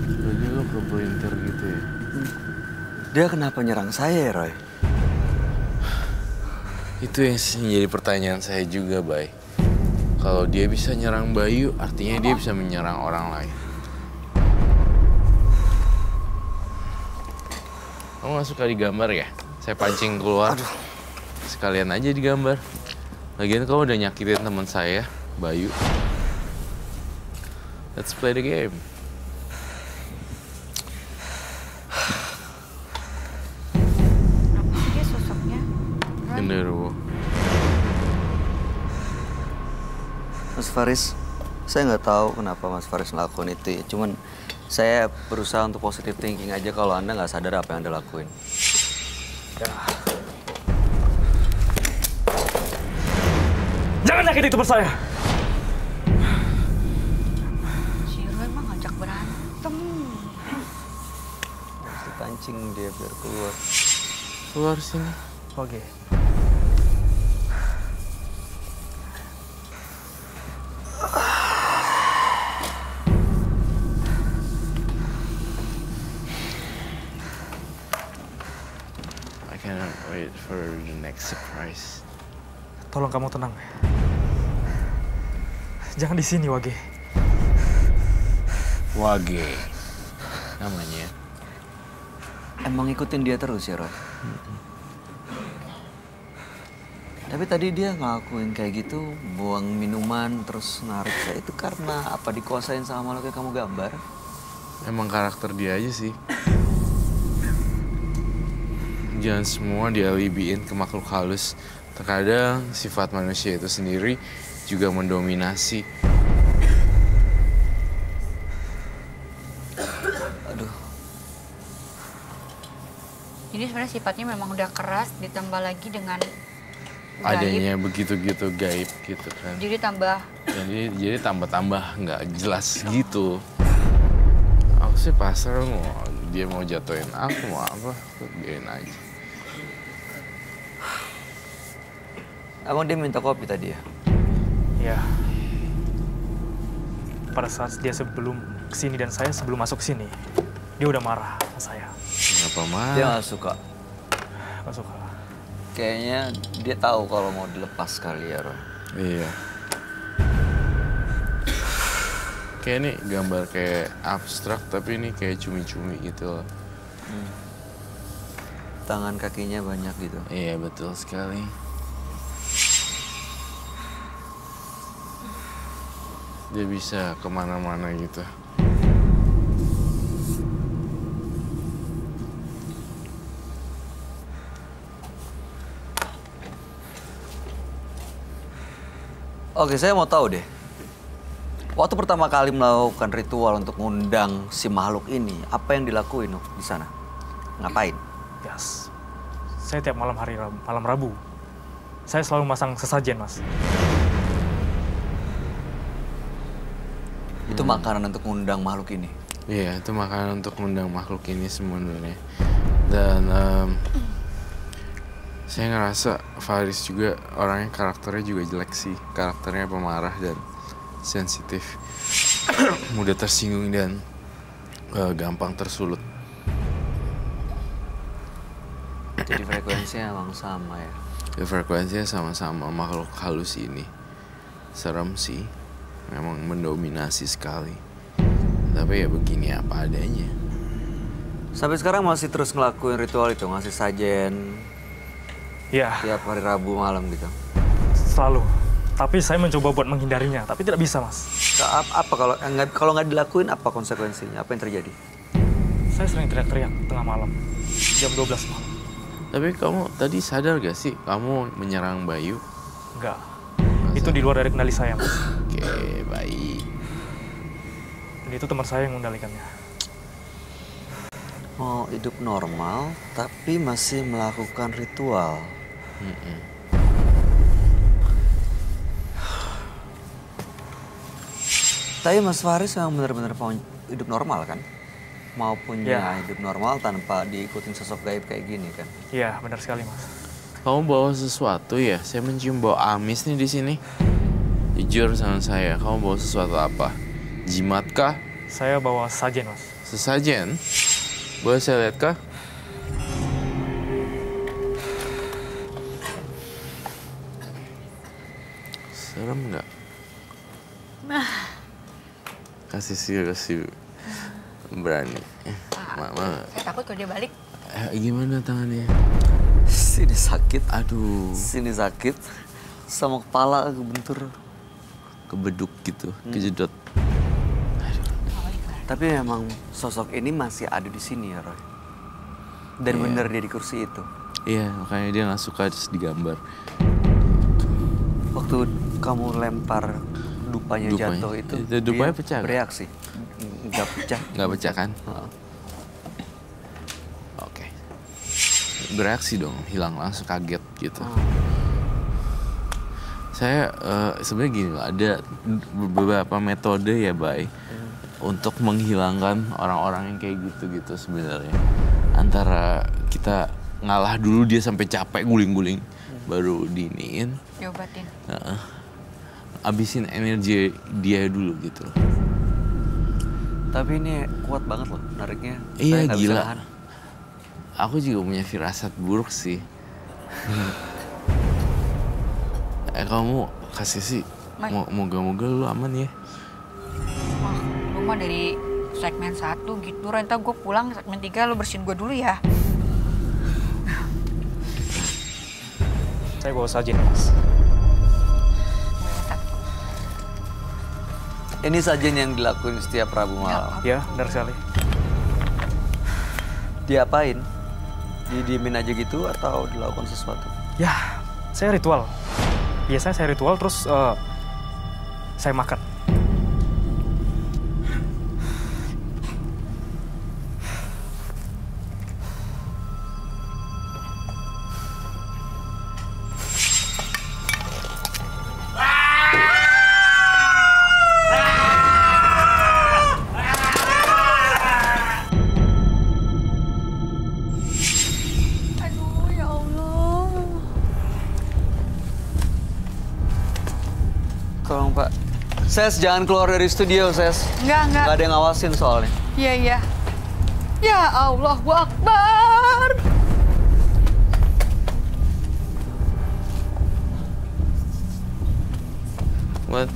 Jadi lo kebelintir gitu ya? Dia kenapa nyerang saya ya, Roy? Itu yang jadi pertanyaan saya juga, Bay. Kalau dia bisa nyerang Bayu, artinya dia bisa menyerang orang lain. Kamu gak suka digambar ya? Saya pancing keluar. Aduh. Sekalian aja digambar. Lagian kamu udah nyakitin teman saya, Bayu. Let's play the game. Apa sih dia sosoknya? Genderuwo. Mas Faris, saya nggak tahu kenapa Mas Faris ngelakuin itu ya. Cuman saya berusaha untuk positive thinking aja kalau Anda nggak sadar apa yang Anda lakuin. Jangan nyakiti teman saya. Si Roy emang ngajak berantem. Harus dipancing dia biar keluar. Keluar sini. Oke. for the next surprise. Tolong kamu tenang. Jangan di sini, Wage. Wage namanya. Emang ikutin dia terus ya, Roy? Tapi tadi dia ngelakuin kayak gitu, buang minuman, terus narik saya. Itu karena apa, dikuasain sama makhluk yang kamu gambar? Emang karakter dia aja sih. Jangan semua dialibiin ke makhluk halus. Terkadang sifat manusia itu sendiri juga mendominasi. Aduh. Jadi sebenarnya sifatnya memang udah keras, ditambah lagi dengan gaib. Adanya begitu-gitu gaib gitu kan. Jadi tambah. Jadi tambah-tambah nggak jelas gitu. Aku sih pasrah, dia mau jatuhin aku mau apa, biarin aja. Emang dia minta kopi tadi ya? Ya. Pada saat dia sebelum kesini dan saya sebelum masuk sini, dia udah marah sama saya. Kenapa marah? Dia nggak suka. Gak suka. Kayaknya dia tahu kalau mau dilepas kali ya, Roy. Iya. Kayak ini gambar kayak abstrak tapi ini kayak cumi-cumi gitu loh. Tangan kakinya banyak gitu. Iya betul sekali. Dia bisa kemana-mana gitu. Oke, saya mau tahu deh. Waktu pertama kali melakukan ritual untuk ngundang si makhluk ini, apa yang dilakuin di sana? Ngapain? Yes. Saya tiap malam Rabu, saya selalu masang sesajen, Mas. Itu makanan untuk ngundang makhluk ini? Iya, itu makanan untuk ngundang makhluk ini sebenarnya. Dan saya ngerasa Faris juga orangnya karakternya juga jelek sih. Karakternya pemarah dan sensitif. Mudah tersinggung dan gampang tersulut. Jadi frekuensinya emang sama ya? Ya, frekuensinya sama-sama makhluk halus ini. Serem sih. Memang mendominasi sekali. Tapi ya begini apa adanya. Sampai sekarang masih terus ngelakuin ritual itu, ngasih sajen Ya, tiap hari Rabu malam gitu? selalu. Tapi saya mencoba buat menghindarinya, tapi tidak bisa, Mas. Apa kalau nggak dilakuin, apa konsekuensinya? Apa yang terjadi? Saya sering teriak-teriak tengah malam, jam 12 malam. Tapi kamu tadi sadar gak sih kamu menyerang Bayu? Enggak. Itu di luar dari kendali saya, Mas. Oke, baik. Dan itu teman saya yang mengendalikannya. Mau hidup normal, tapi masih melakukan ritual. Tapi Mas Faris memang benar-benar mau hidup normal kan? Mau punya hidup normal tanpa diikutin sosok gaib kayak gini kan? Iya, benar sekali, Mas. Kamu bawa sesuatu ya? Saya mencium bau amis nih di sini. Jujur sama saya, kamu bawa sesuatu apa? Jimat kah? Saya bawa sajen, Mas. Sesajen? Boleh saya lihat kah? Serem nggak? Kasih berani. Mama. Saya takut kalau dia balik. Gimana tangannya? Sini sakit, Aduh, sini sakit, sama kepala kebentur. kebeduk gitu, kejedot. Tapi memang sosok ini masih ada di sini ya, Roy. Dan bener dia di kursi itu. Iya, makanya dia nggak suka terus digambar. Waktu kamu lempar dupanya jatuh itu, Dupanya dia pecah nggak? bereaksi. Nggak pecah. Nggak pecah kan? Heeh. Oke. Bereaksi dong, hilang langsung kaget gitu. Saya sebenarnya gini loh, ada beberapa metode ya, Bay, untuk menghilangkan orang-orang yang kayak gitu-gitu sebenarnya. Antara kita ngalah dulu dia sampai capek guling-guling, baru diniin. Diobatin. Abisin energi dia dulu gitu. Tapi ini kuat banget loh nariknya. Iya, Saya nggak bisa gila. nahan. Aku juga punya firasat buruk sih. Kamu kasih sih. Moga-moga lu aman ya. Wah, lu mah dari segmen 1 gitu, Renta gue pulang segmen 3 lu bersihin gue dulu ya. Saya bawa saja nih, Mas. Ini sajian yang dilakuin setiap Rabu malam. Ya, benar sekali. Diapain? Didiemin aja gitu atau dilakukan sesuatu? Ya, saya ritual. Biasanya saya ritual terus saya makan. Aduh, ya Allah. Tolong Pak. Ses, jangan keluar dari studio, Ses. Enggak. Nggak ada yang ngawasin soalnya. Iya. Ya Allah, Akbar. What?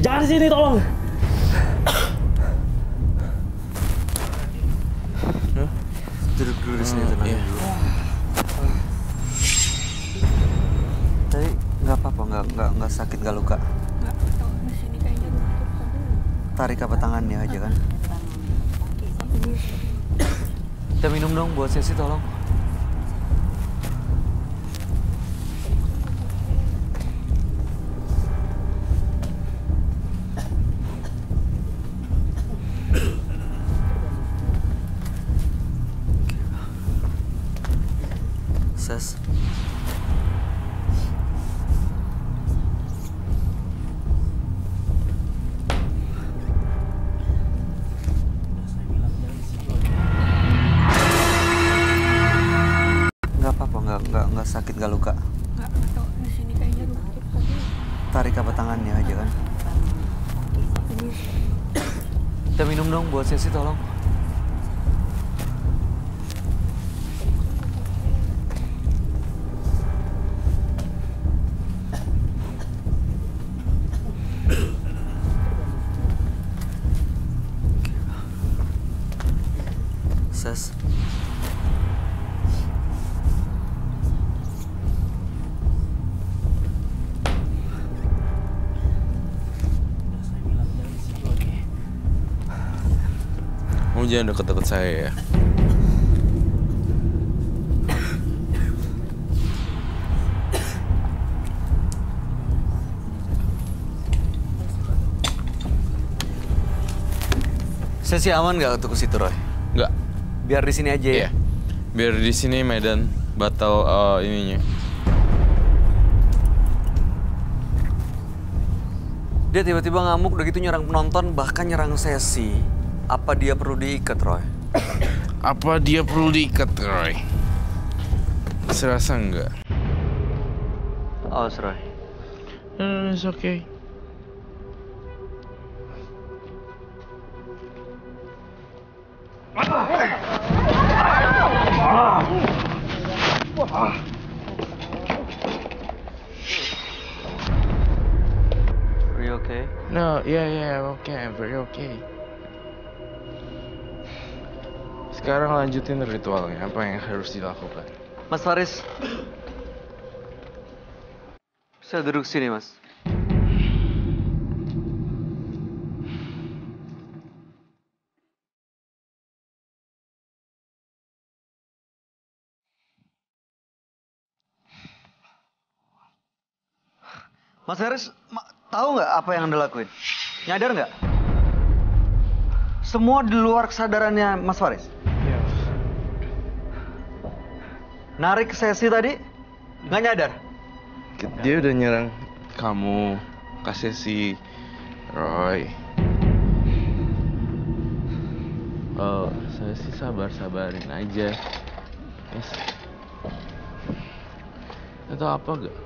Jangan di sini, tolong. Duduk dulu di sini, tenang dulu. Tapi nggak apa-apa, nggak sakit, nggak luka. Enggak, tahu di sini kayaknya Tarik apa tangannya aja kan. Kita minum dong buat Sesi, tolong. Ses. Nggak apa-apa, nggak sakit, nggak luka. Enggak, tahu di sini kayaknya Tarik apa tangannya aja kan. Kita minum dong buat Sesi, tolong. Ses. Kamu jangan deket-deket saya ya. Sesi aman nggak untuk ke situ, Roy? Nggak. Biar di sini aja ya. Iya. Biar di sini medan batal ininya. Dia tiba-tiba ngamuk, udah gitu nyerang penonton, bahkan nyerang Sesi. Apa dia perlu diikat, Roy? Apa dia perlu diikat, Roy? Serasa enggak. Awas, Roy. It's okay. Are you okay? No, yeah, I'm okay. I'm very okay. Sekarang lanjutin ritualnya. Apa yang harus dilakukan? Mas Faris. Saya duduk sini, Mas. Mas Faris, tahu nggak apa yang Anda lakuin? Nyadar nggak? Semua di luar kesadarannya Mas Faris. Iya. Narik Sesi tadi, nggak nyadar. Dia udah nyerang kamu, kasih si Roy. Oh, saya sih sabarin aja. Yes. Atau apa gak?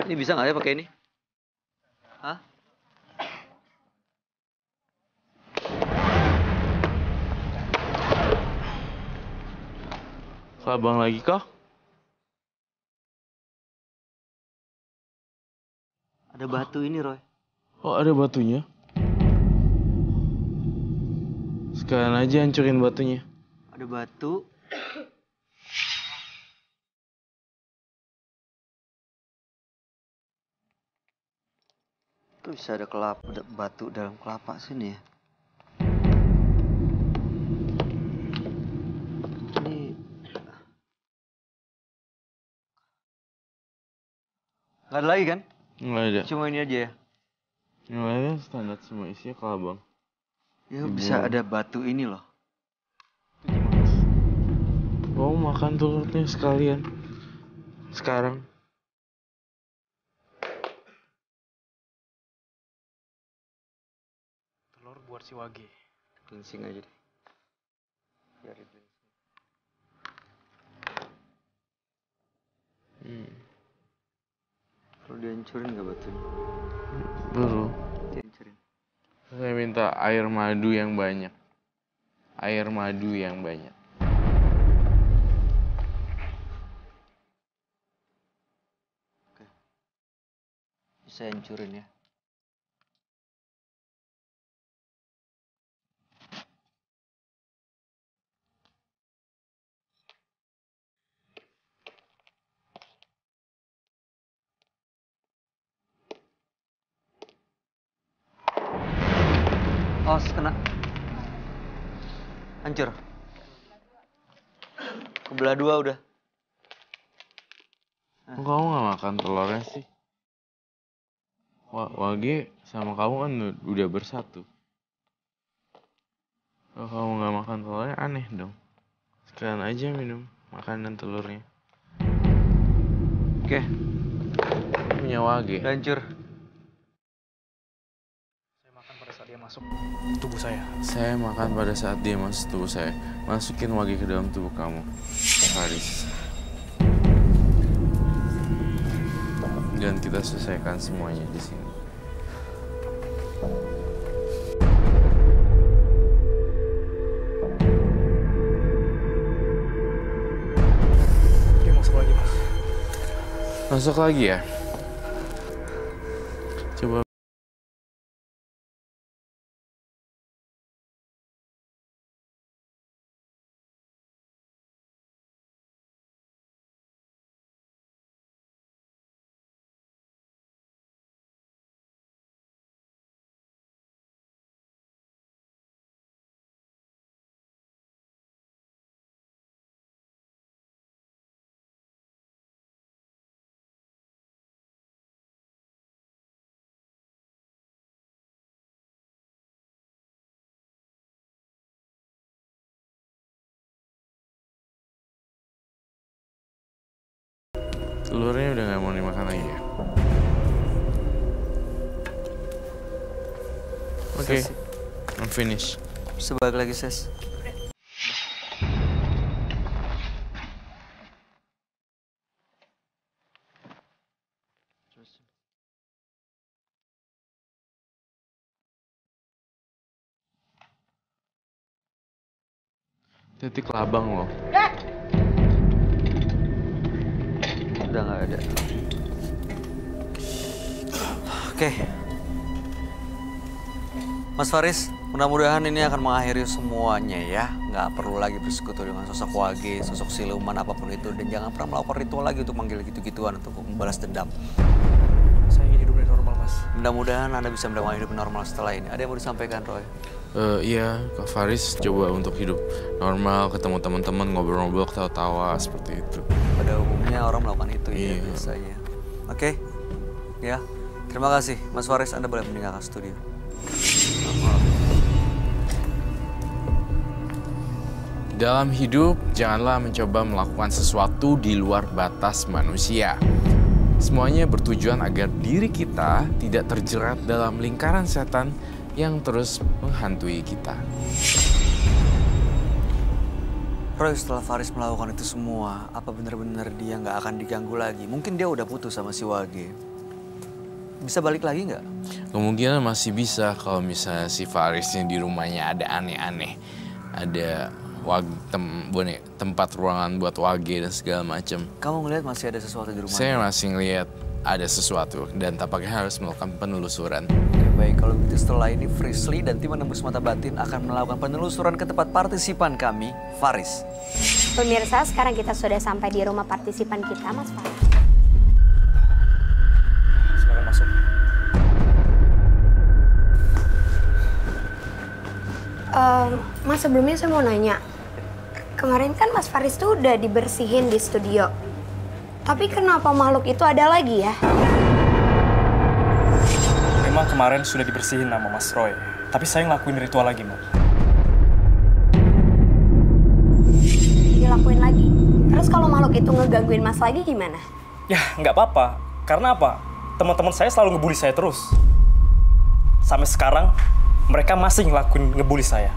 Ini bisa nggak ya pakai ini? Hah? Kelabang lagi kah? Ada batu ini, Roy. Oh, ada batunya. Sekalian aja hancurin batunya. Ada batu. Tuh bisa ada batu dalam kelapa sini ya. Ini nggak ada lagi kan? Nggak ada. Cuma ini aja ya. Yang lainnya standar semua isinya kelabang. Ya bisa ada batu ini loh. Mau makan telurnya sekalian. Sekarang. Telur buat si Wage. Cleansing aja deh. Biarin cleansing. Kalau dihancurin nggak batunya? Perlu. Dihancurin. Saya minta air madu yang banyak. Air madu yang banyak. Bisa hancurin ya. Awas kena. Hancur. Kebelah dua udah. Kok kamu nggak makan telurnya sih? Wage sama kamu kan udah bersatu. Kalau kamu nggak makan telurnya aneh dong. Sekalian aja minum makanan telurnya. Oke, Punya Wage. udah hancur. Saya makan pada saat dia masuk tubuh saya. Saya makan pada saat dia masuk tubuh saya. Masukin Wage ke dalam tubuh kamu, Faris. Dan kita selesaikan semuanya di sini. Dia masuk lagi, Mas. Masuk lagi ya? Coba. Telurnya udah gak mau dimakan lagi ya? Oke, I'm finished. Sebalik lagi, Ses. Titik labang loh. Udah nggak ada. Oke. Mas Faris, mudah-mudahan ini akan mengakhiri semuanya ya. Nggak perlu lagi bersekutu dengan sosok Wage, sosok siluman apapun itu. Dan jangan pernah melakukan ritual lagi untuk manggil gitu-gituan untuk membalas dendam. Saya ingin hidup normal, Mas. Mudah-mudahan Anda bisa mendapatkan hidup normal setelah ini. Ada yang mau disampaikan, Roy? Iya, Kak Faris coba untuk hidup normal, ketemu teman-teman, ngobrol-ngobrol, ketawa-tawa seperti itu. Pada umumnya orang melakukan itu ya Iya. biasanya. Oke, ya. Terima kasih, Mas Faris. Anda boleh meninggalkan studio. Dalam hidup, janganlah mencoba melakukan sesuatu di luar batas manusia. Semuanya bertujuan agar diri kita tidak terjerat dalam lingkaran setan yang terus menghantui kita. Roy, setelah Faris melakukan itu semua, apa benar-benar dia nggak akan diganggu lagi? Mungkin dia udah putus sama si Wage. bisa balik lagi nggak? Kemungkinan masih bisa kalau misalnya si Farisnya di rumahnya ada aneh-aneh. Ada tempat ruangan buat wage dan segala macam. Kamu ngelihat masih ada sesuatu di rumah? Saya masih ngelihat ada sesuatu dan tampaknya harus melakukan penelusuran. Oke, baik, kalau begitu setelah ini Frisly dan tim Menembus Mata Batin akan melakukan penelusuran ke tempat partisipan kami, Faris. Pemirsa, sekarang kita sudah sampai di rumah partisipan kita, Mas Faris. Silakan masuk. Mas, sebelumnya saya mau nanya. Kemarin kan Mas Faris tuh udah dibersihin di studio. Tapi kenapa makhluk itu ada lagi ya? Memang kemarin sudah dibersihin sama Mas Roy. Tapi saya ngelakuin ritual lagi, Mbak. Dilakuin lagi? Terus kalau makhluk itu ngegangguin Mas lagi gimana? Ya, nggak apa-apa. Karena apa? Teman-teman saya selalu ngebully saya terus. Sampai sekarang, mereka masih ngebully saya.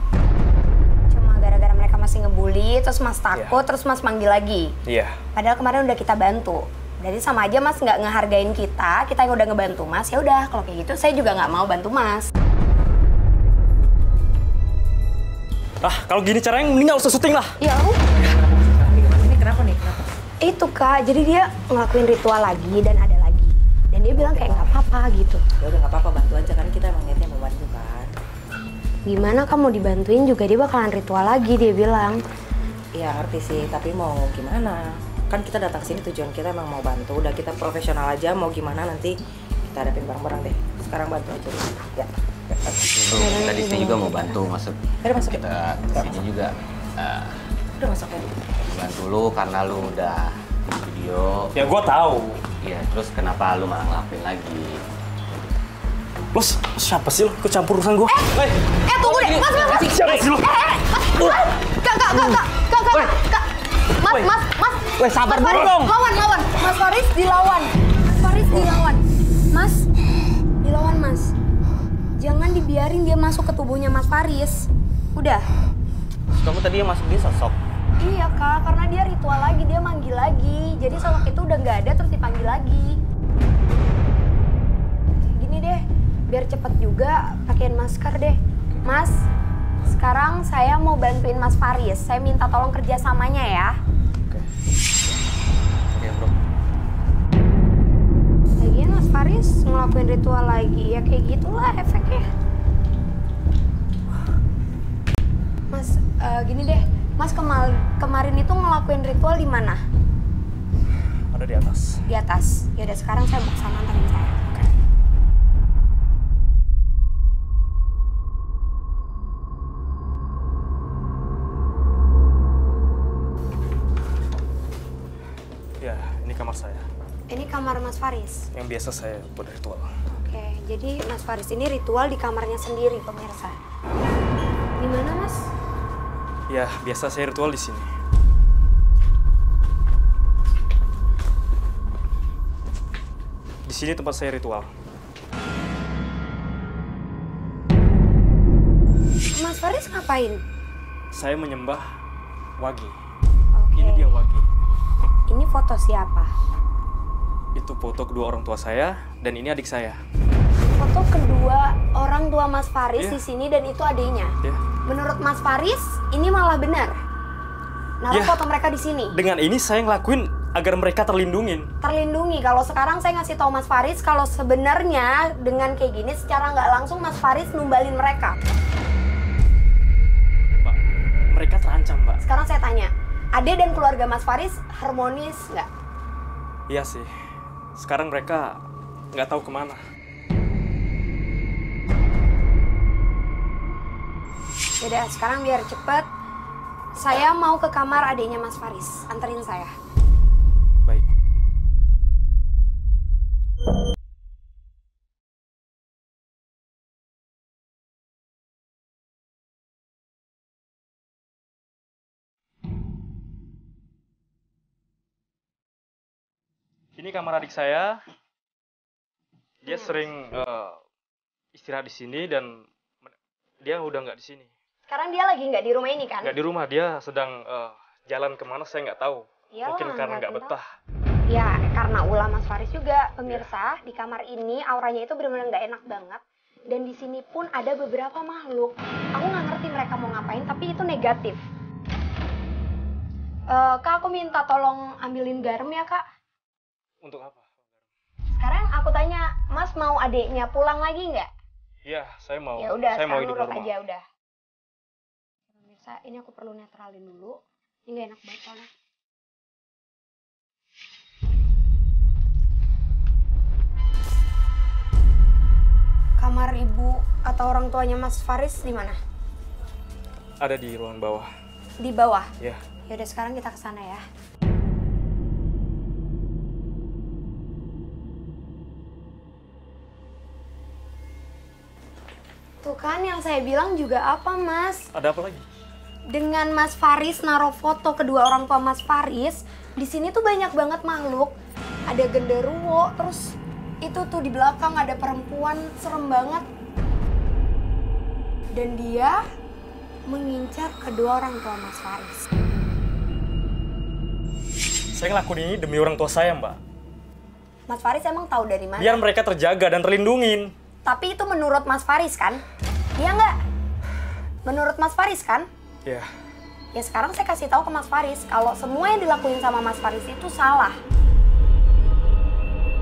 Cuma gara-gara mereka masih ngebully, terus Mas takut, terus Mas manggil lagi? Iya. Padahal kemarin udah kita bantu. Jadi sama aja Mas nggak ngehargain kita yang udah ngebantu Mas. Ya udah, kalau kayak gitu saya juga nggak mau bantu Mas. Kalau gini caranya mending nggak usah syuting lah. Ya Ini kenapa nih? itu Kak, jadi dia ngelakuin ritual lagi dan ada lagi. Dan dia bilang kayak nggak apa-apa gitu. Ya udah nggak apa-apa, bantu aja kan kita emang niatnya mau bantu kan. Gimana kamu dibantuin juga dia bakalan ritual lagi, dia bilang. Iya ngerti sih, tapi mau gimana? Kan kita datang sini tujuan kita emang mau bantu. Udah kita profesional aja, mau gimana nanti kita hadapin bareng-bareng deh. Sekarang bantu aja. Ya. Kita di sini juga mau bantu, masuk. Udah masuk. Kita di sini juga Udah masuk ya. bantu lu karena lu udah di video. Ya gue tahu. Iya, terus kenapa lu malah ngelakuin lagi? Lu siapa sih lu? Ikut campur urusan gue. Tunggu deh, Mas. Siapa sih lu? Mas. Weh, sabar dulu dong. Lawan. Mas Faris dilawan. Mas, dilawan Mas. Jangan dibiarin dia masuk ke tubuhnya Mas Faris. Udah. Kamu tadi yang masuk dia sosok. Iya Kak, karena dia ritual lagi, dia manggil lagi. Jadi sosok itu udah nggak ada terus dipanggil lagi. Gini deh, biar cepet juga pakein masker deh. Mas, sekarang saya mau bantuin Mas Faris. Saya minta tolong kerjasamanya ya. Oke, bro. Lagian Mas Faris ngelakuin ritual lagi, ya kayak gitulah efeknya. Mas, gini deh, Mas kemarin itu ngelakuin ritual di mana? Ada di atas. Di atas. Ya udah sekarang saya mau kesana, antarin saya. Ya, ini kamar saya. Ini kamar Mas Faris. Yang biasa saya buat ritual. Oke, jadi Mas Faris ini ritual di kamarnya sendiri, pemirsa. Di mana, Mas? Ya, biasa saya ritual di sini. Di sini tempat saya ritual. Mas Faris ngapain? Saya menyembah Wagi. Oke. Ini dia Wagi. Ini foto siapa? Itu foto kedua orang tua saya dan ini adik saya. Foto kedua orang tua Mas Faris Iya. di sini dan itu adiknya. Ya. Menurut Mas Faris, ini malah benar. Naruh Ya. foto mereka di sini. Dengan ini saya ngelakuin agar mereka terlindungin. Terlindungi. Kalau sekarang saya ngasih tahu Mas Faris kalau sebenarnya dengan kayak gini secara nggak langsung Mas Faris numbalin mereka. Mbak, mereka terancam, Mbak. Sekarang saya tanya, Ade dan keluarga Mas Faris harmonis nggak? Iya sih. Sekarang mereka nggak tahu kemana. Yaudah, sekarang biar cepet. Saya mau ke kamar adiknya Mas Faris. Anterin saya. Baik. Ini kamar adik saya. Dia sering istirahat di sini dan dia udah nggak di sini. Sekarang dia lagi nggak di rumah ini kan? Nggak di rumah, dia sedang jalan kemana saya nggak tahu. Iyalah, Mungkin karena nggak nggak tahu. betah. Ya, karena ulah Mas Faris juga, pemirsa, di kamar ini auranya itu benar-benar nggak enak banget. Dan di sini pun ada beberapa makhluk. Aku nggak ngerti mereka mau ngapain, tapi itu negatif. Kak, aku minta tolong ambilin garam ya, Kak. Untuk apa? Sekarang aku tanya, Mas mau adiknya pulang lagi nggak? Iya, saya mau. Ya udah, saya mau sekarang hidup nurut normal. aja udah. Pemirsa, ini aku perlu netralin dulu. Ini nggak enak banget soalnya. Kamar ibu atau orang tuanya Mas Faris di mana? Ada di ruangan bawah. Di bawah? Iya. Yaudah, sekarang kita ke sana ya. Tuh kan yang saya bilang juga apa, Mas? Ada apa lagi? Dengan Mas Faris naruh foto kedua orang tua Mas Faris, di sini tuh banyak banget makhluk. Ada genderuwo, terus itu tuh di belakang ada perempuan, serem banget. Dan dia mengincar kedua orang tua Mas Faris. Saya ngelakuin ini demi orang tua saya, Mbak. Mas Faris emang tahu dari mana? Biar mereka terjaga dan terlindungin. Tapi itu menurut Mas Faris kan? Iya nggak? Menurut Mas Faris kan? Iya. Ya sekarang saya kasih tahu ke Mas Faris kalau semua yang dilakuin sama Mas Faris itu salah.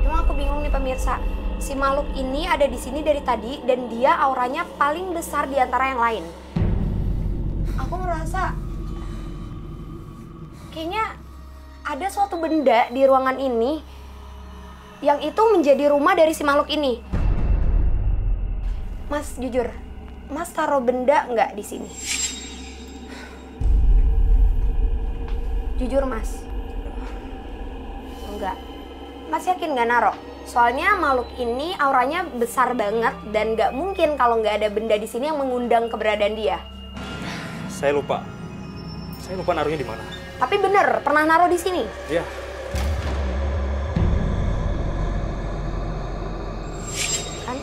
Cuma aku bingung nih pemirsa. Si makhluk ini ada di sini dari tadi dan dia auranya paling besar di antara yang lain. Aku merasa kayaknya ada suatu benda di ruangan ini yang itu menjadi rumah dari si makhluk ini. Mas jujur, Mas taruh benda nggak di sini? Jujur Mas. Enggak. Mas yakin nggak naruh? Soalnya makhluk ini auranya besar banget dan nggak mungkin kalau nggak ada benda di sini yang mengundang keberadaan dia. Saya lupa. Saya lupa naruhnya di mana. Tapi bener, pernah naruh di sini? Iya. Kan?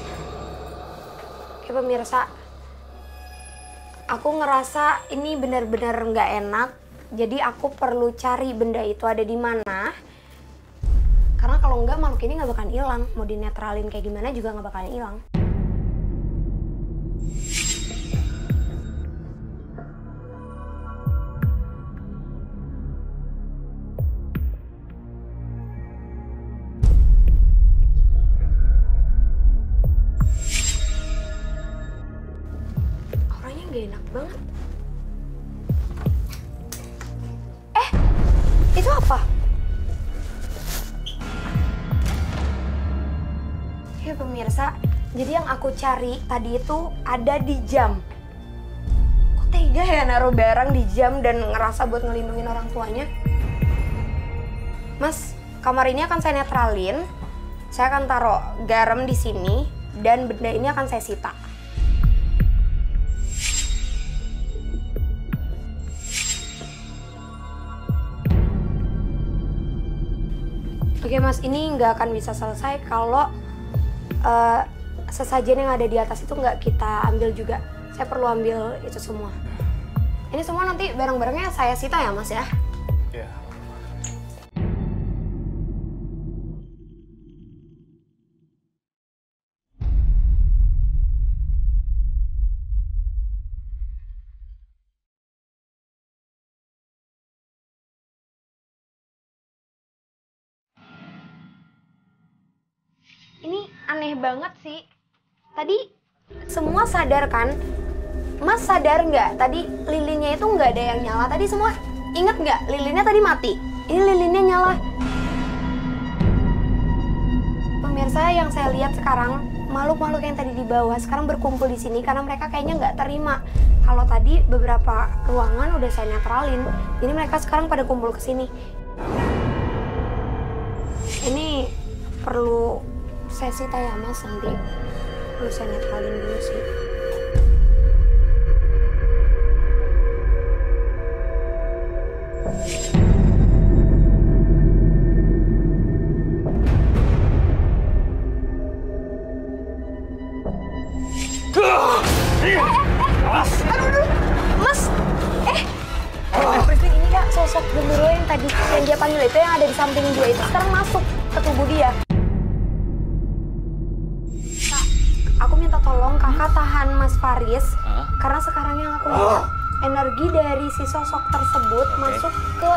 Oke pemirsa, aku ngerasa ini benar-benar nggak enak. Jadi aku perlu cari benda itu ada di mana. Karena kalau nggak makhluk ini nggak bakalan hilang. Mau dinetralin kayak gimana juga nggak bakalan hilang. Auranya nggak enak banget. Itu apa? Ya pemirsa, jadi yang aku cari tadi itu ada di jam. Kok tega ya naruh barang di jam dan ngerasa buat ngelindungin orang tuanya? Mas, kamar ini akan saya netralin. Saya akan taruh garam di sini dan benda ini akan saya sita. Oke Mas, ini nggak akan bisa selesai kalau sesajen yang ada di atas itu nggak kita ambil juga. Saya perlu ambil itu semua. Ini semua nanti barang-barangnya saya sita ya Mas ya? Iya. Ini aneh banget sih. Tadi semua sadar kan? Mas sadar nggak? Tadi lilinnya itu nggak ada yang nyala. Tadi semua inget nggak? Lilinnya tadi mati. Ini lilinnya nyala. Pemirsa yang saya lihat sekarang, makhluk-makhluk yang tadi di bawah sekarang berkumpul di sini karena mereka kayaknya nggak terima. Kalau tadi beberapa ruangan udah saya netralin, jadi mereka sekarang pada kumpul ke sini. Ini perlu saya sita ya Mas, nanti perlu saya netralin dulu sih. Aduh, Mas! Crispin ini Kak, sosok genderuwo yang tadi yang dia panggil itu yang ada di samping dia itu sekarang masuk ke tubuh dia. Kak, aku minta tolong kakak tahan Mas Faris karena sekarang yang aku lihat energi dari si sosok tersebut masuk ke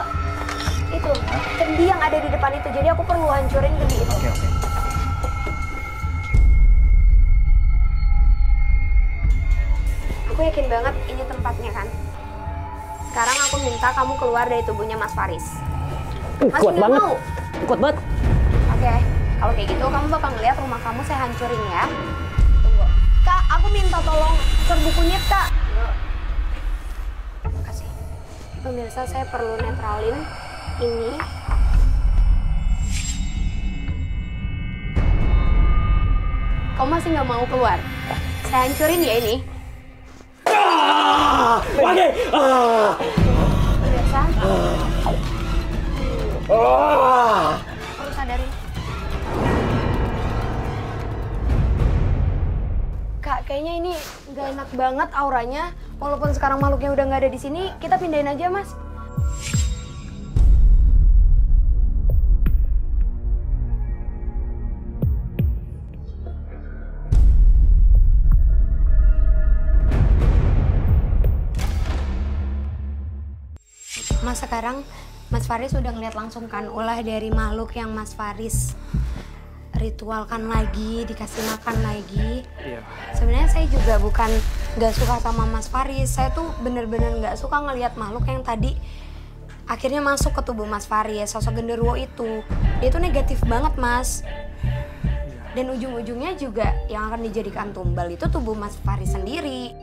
itu kendi yang ada di depan itu. Jadi aku perlu hancurin kendi itu. Aku yakin banget ini tempatnya kan. Sekarang aku minta kamu keluar dari tubuhnya Mas Faris. Mas Kuat banget. mau? Kuat banget. Oke, kalau kayak gitu kamu bakal ngeliat rumah kamu saya hancurin ya. Tunggu. Kak, aku minta tolong serbu kunyit, Kak. Makasih. Pemirsa, saya perlu netralin ini. Kamu masih nggak mau keluar? Saya hancurin ya ini. Pemirsa. Perlu sadarin. Kak, kayaknya ini nggak enak banget auranya. Walaupun sekarang makhluknya udah nggak ada di sini, kita pindahin aja, Mas. Mas, sekarang Mas Faris udah ngeliat langsung kan ulah dari makhluk yang Mas Faris ritualkan lagi, dikasih makan lagi. Iya. Sebenarnya saya juga bukan nggak suka sama Mas Faris. Saya tuh bener-bener nggak suka ngelihat makhluk yang tadi akhirnya masuk ke tubuh Mas Faris, sosok genderuwo itu. Dia tuh negatif banget, Mas. Dan ujung-ujungnya juga yang akan dijadikan tumbal itu tubuh Mas Faris sendiri.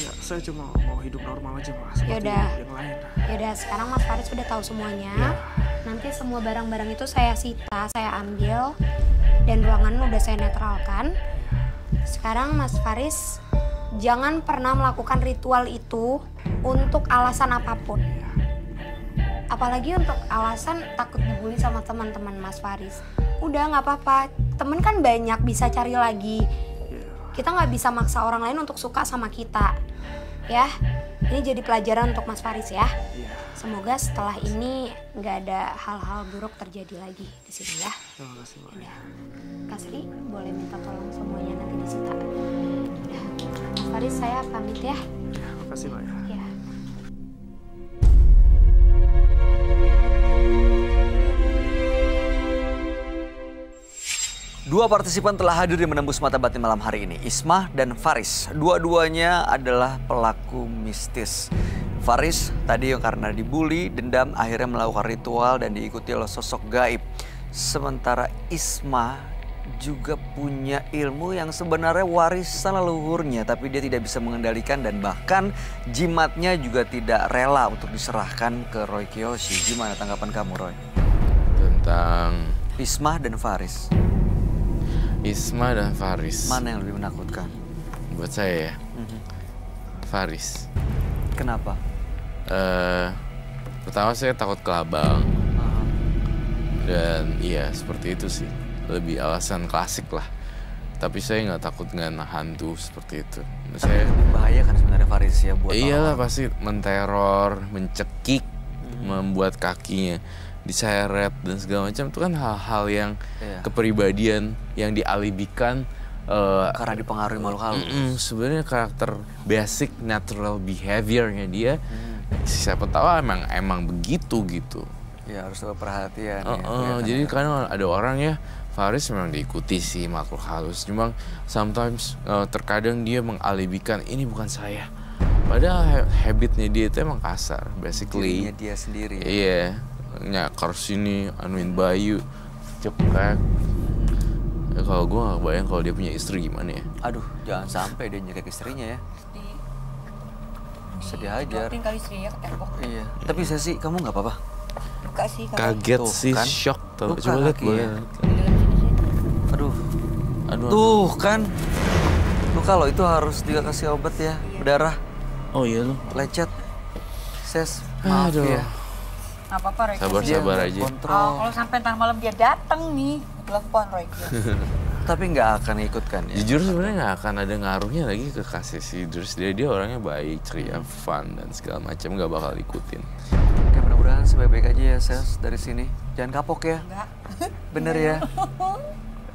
Ya, saya cuma mau hidup normal aja, Mas. Yaudah. Yang lain. Yaudah, sekarang Mas Faris udah tahu semuanya. Nanti semua barang-barang itu saya sita, saya ambil. Dan ruangan udah saya netralkan. Sekarang Mas Faris, jangan pernah melakukan ritual itu untuk alasan apapun. Apalagi untuk alasan takut dibully sama teman-teman Mas Faris. Udah, nggak apa-apa. Temen kan banyak, bisa cari lagi. Kita nggak bisa maksa orang lain untuk suka sama kita. Ya, ini jadi pelajaran untuk Mas Faris ya. Semoga setelah ini nggak ada hal-hal buruk terjadi lagi di sini ya. Terima kasih, Mbak. Udah. Kak Sri, boleh minta tolong semuanya nanti disita. Udah. Mas Faris, saya pamit ya. Terima kasih, Mbak. Ya. Dua partisipan telah hadir di Menembus Mata Batin malam hari ini, Ismah dan Faris. Dua-duanya adalah pelaku mistis. Faris tadi yang karena dibully, dendam, akhirnya melakukan ritual dan diikuti oleh sosok gaib. Sementara Ismah juga punya ilmu yang sebenarnya warisan leluhurnya, tapi dia tidak bisa mengendalikan dan bahkan jimatnya juga tidak rela untuk diserahkan ke Roy Kiyoshi. Gimana tanggapan kamu, Roy? Tentang Ismah dan Faris. Ismah dan Faris. Mana yang lebih menakutkan? Buat saya ya, Faris. Kenapa? Pertama saya takut kelabang. Dan iya seperti itu sih. Lebih alasan klasik lah. Tapi saya nggak takut dengan hantu seperti itu. Tapi bahaya kan sebenarnya Faris ya buat iyalah orang. Pasti menteror, mencekik, membuat kakinya diseret dan segala macam. Itu kan hal-hal yang kepribadian yang dialibikan karena dipengaruhi makhluk halus. Sebenarnya karakter basic natural behaviornya dia siapa tahu emang begitu gitu. Ya harus ada perhatian. Jadi kadang ada orang ya Faris memang diikuti sih makhluk halus, cuma sometimes terkadang dia mengalibikan ini bukan saya. Padahal habitnya dia itu emang kasar, basically. Dirinya dia sendiri. Iya, nyakar sini, anuin bayu, cepat. Ya, kalau gue gak bayang kalau dia punya istri gimana ya. Aduh, jangan sampai dia nyekek istrinya ya. Sedih aja. Tinggal istrinya ke tembok. Iya. Tapi Sesi, kamu nggak apa-apa? Luka sih. Kaget tuh, sih, kan? shock tau. Luka Coba lihat kaki boleh. ya? Aduh. Tuh kan. Luka lo itu harus dikasih obat ya. Berdarah. Oh iya lo. Lecet. Ses, maaf ya. Nggak apa-apa, Roy. Sabar-sabar aja. Kontrol. Kalau sampai ntar malam dia datang nih, telepon Roy. Tapi nggak akan ikut kan ya? Jujur sebenarnya nggak akan ada ngaruhnya lagi ke Kak Sesi. Terus dia orangnya baik, ceria, fun dan segala macam, nggak bakal ikutin. Oke, mudah-mudahan sebaik-baik aja ya Ses dari sini. Jangan kapok ya. Enggak. Bener ya.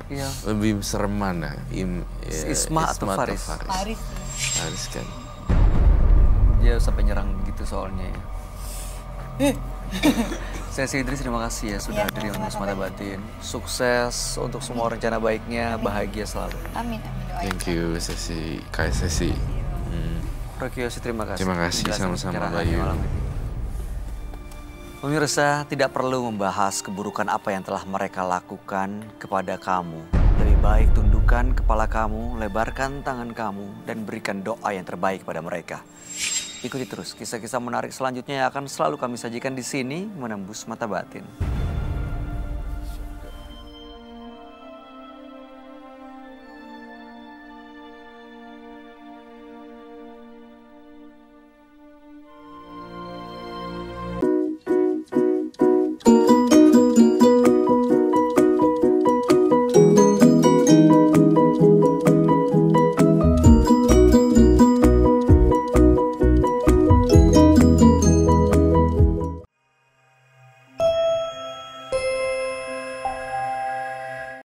Iya. Lebih serem mana? Isma atau Faris? Faris. Faris kan. Dia sampai nyerang gitu soalnya ya. Sesi Idris, terima kasih ya sudah hadir untuk Mata Batin. Sukses untuk semua rencana baiknya, bahagia selalu. Amin, doain. Thank you Sesi, Kak Sesi. Roy Kiyoshi, terima kasih. Terima kasih, sama-sama Bayu. Pemirsa, tidak perlu membahas keburukan apa yang telah mereka lakukan kepada kamu. Lebih baik tundukkan kepala kamu, lebarkan tangan kamu, dan berikan doa yang terbaik pada mereka. Ikuti terus kisah-kisah menarik selanjutnya yang akan selalu kami sajikan di sini, Menembus Mata Batin.